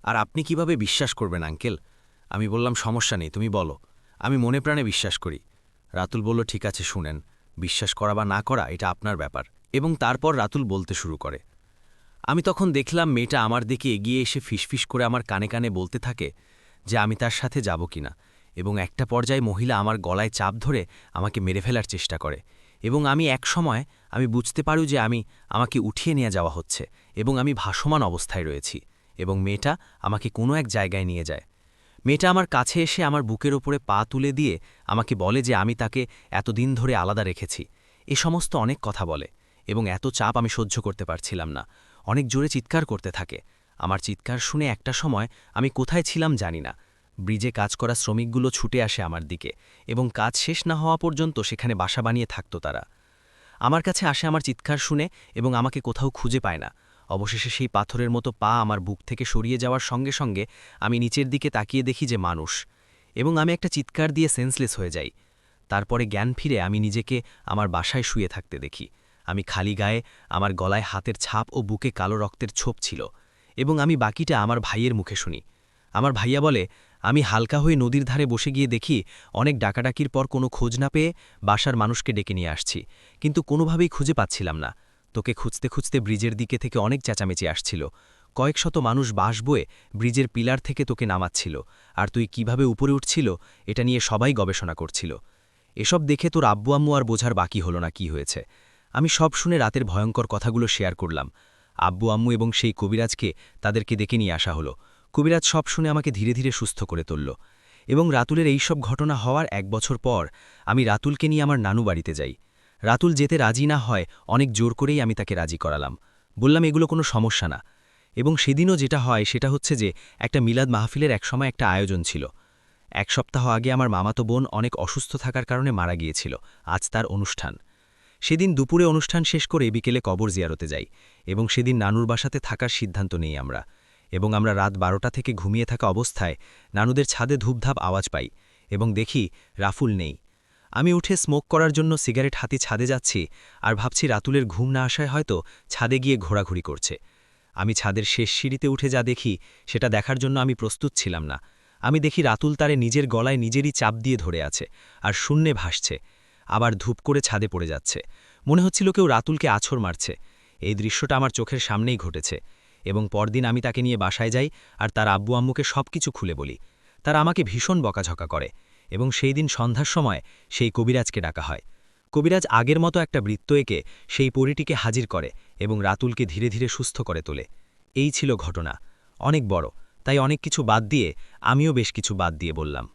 আর আপনি কিভাবে বিশ্বাস করবেন আঙ্কেল? আমি বললাম সমস্যা নেই, তুমি বলো, আমি মনে প্রাণে বিশ্বাস করি। রাতুল বলল ঠিক আছে শুনেন, বিশ্বাস করা বা না করা এটা আপনার ব্যাপার। এবং তারপর রাতুল বলতে শুরু করে। আমি তখন দেখলাম মেয়েটা আমার দিকে এগিয়ে এসে ফিসফিস করে আমার কানে কানে বলতে থাকে যে আমি তার সাথে যাব কিনা, এবং একটা পর্যায়ে মহিলা আমার গলায় চাপ ধরে আমাকে মেরে ফেলার চেষ্টা করে। এবং আমি এক সময় আমি বুঝতে পারি যে আমাকে উঠিয়ে নিয়ে যাওয়া হচ্ছে এবং আমি ভাসমান অবস্থায় রয়েছি, এবং মেয়েটা আমাকে কোনো এক জায়গায় নিয়ে যায়। মেয়েটা আমার কাছে এসে আমার বুকের ওপরে পা তুলে দিয়ে আমাকে বলে যে আমি তাকে এতদিন ধরে আলাদা রেখেছি। এ সমস্ত অনেক কথা বলে এবং এত চাপ আমি সহ্য করতে পারছিলাম না। অনেক জোরে চিৎকার করতে থাকে। আমার চিৎকার শুনে একটা সময় আমি কোথায় ছিলাম জানি না। ব্রিজে কাজ করা শ্রমিকগুলো ছুটে আসে আমার দিকে এবং কাজ শেষ না হওয়া পর্যন্ত সেখানে বাসা বানিয়ে থাকত তারা। আমার কাছে আসে আমার চিৎকার শুনে এবং আমাকে কোথাও খুঁজে পায় না। অবশেষে সেই পাথরের মতো পা আমার বুক থেকে সরিয়ে যাওয়ার সঙ্গে সঙ্গে আমি নিচের দিকে তাকিয়ে দেখি যে মানুষ, এবং আমি একটা চিৎকার দিয়ে সেন্সলেস হয়ে যাই। তারপরে জ্ঞান ফিরে আমি নিজেকে আমার বাসায় শুয়ে থাকতে দেখি। আমি খালি গায়ে, আমার গলায় হাতের ছাপ ও বুকে কালো রক্তের ছোপ ছিল, এবং আমি বাকিটা আমার ভাইয়ের মুখে শুনি। আমার ভাইয়া বলে আমি হালকা হয়ে নদীর ধারে বসে গিয়ে দেখি অনেক ডাকাডাকির পর কোনো খোঁজ না পেয়ে বাসার মানুষকে ডেকে নিয়ে আসছি, কিন্তু কোনোভাবেই খুঁজে পাচ্ছিলাম না। তোকে খুঁজতে খুঁজতে ব্রিজের দিকে থেকে অনেক চেঁচামেচি আসছিল। কয়েক শত মানুষ বাঁশ বয়ে ব্রিজের পিলার থেকে তোকে নামাচ্ছিল, আর তুই কিভাবে উপরে উঠছিল এটা নিয়ে সবাই গবেষণা করছিল। এসব দেখে তোর আব্বু আম্মু আর বোঝার বাকি হলো না কি হয়েছে। আমি সব শুনে রাতের ভয়ঙ্কর কথাগুলো শেয়ার করলাম। আব্বু আম্মু এবং সেই কবিরাজকে তাদেরকে ডেকে নিয়ে আসা হলো। কবিরাজ সব শুনে আমাকে ধীরে ধীরে সুস্থ করে তুলল। এবং রাতুলের এই সব ঘটনা হওয়ার 1 বছর পর আমি রাতুলকে নিয়ে আমার নানু বাড়িতে যাই। রাতুল যেতে রাজি না হয়, অনেক জোর করেই আমি তাকে রাজি করালাম। বললাম এগুলো কোনো সমস্যা না। এবং সেদিনও যেটা হয় সেটা হচ্ছে যে একটা মিলাদ মাহফিলের একসময় একটা আয়োজন ছিল। 1 সপ্তাহ আগে আমার মামাতো বোন অনেক অসুস্থ থাকার কারণে মারা গিয়েছিল। আজ তার অনুষ্ঠান। সেদিন দুপুরে অনুষ্ঠান শেষ করে বিকেলে কবর জিয়ারতে যাই, এবং সেদিন নানুর বাসাতে থাকার সিদ্ধান্ত নেই আমরা। এবং আমরা রাত 12টা থেকে ঘুমিয়ে থাকা অবস্থায় নানুদের ছাদে ধূপধাপ আওয়াজ পাই এবং দেখি রাফুল নেই। আমি উঠে স্মোক করার জন্য সিগারেট হাতে ছাদে যাচ্ছি আর ভাবছি রাতুলের ঘুম না আসায় হয়তো ছাদে গিয়ে ঘোরাঘুরি করছে। আমি ছাদের শেষ সিঁড়িতে উঠে যা দেখি সেটা দেখার জন্য আমি প্রস্তুত ছিলাম না। আমি দেখি রাতুল তারে নিজের গলায় নিজেরই চাপ দিয়ে ধরে আছে আর শূন্যে ভাসছে, আবার ধূপ করে ছাদে পড়ে যাচ্ছে। মনে হচ্ছিল কেউ রাতুলকে আছড় মারছে। এই দৃশ্যটা আমার চোখের সামনেই ঘটেছে। এবং পরদিন আমি তাকে নিয়ে বাসায় যাই আর তার আব্বু আম্মুকে সবকিছু খুলে বলি। তারা আমাকে ভীষণ বকাঝকা করে, এবং সেই দিন সন্ধ্যার সময় সেই কবিরাজকে ডাকা হয়। কবিরাজ আগের মতো একটা বৃত্ত এঁকে সেই পরীটিকে হাজির করে এবং রাতুলকে ধীরে ধীরে সুস্থ করে তোলে। এই ছিল ঘটনা, অনেক বড়, তাই অনেক কিছু বাদ দিয়ে আমিও বেশ কিছু বাদ দিয়ে বললাম।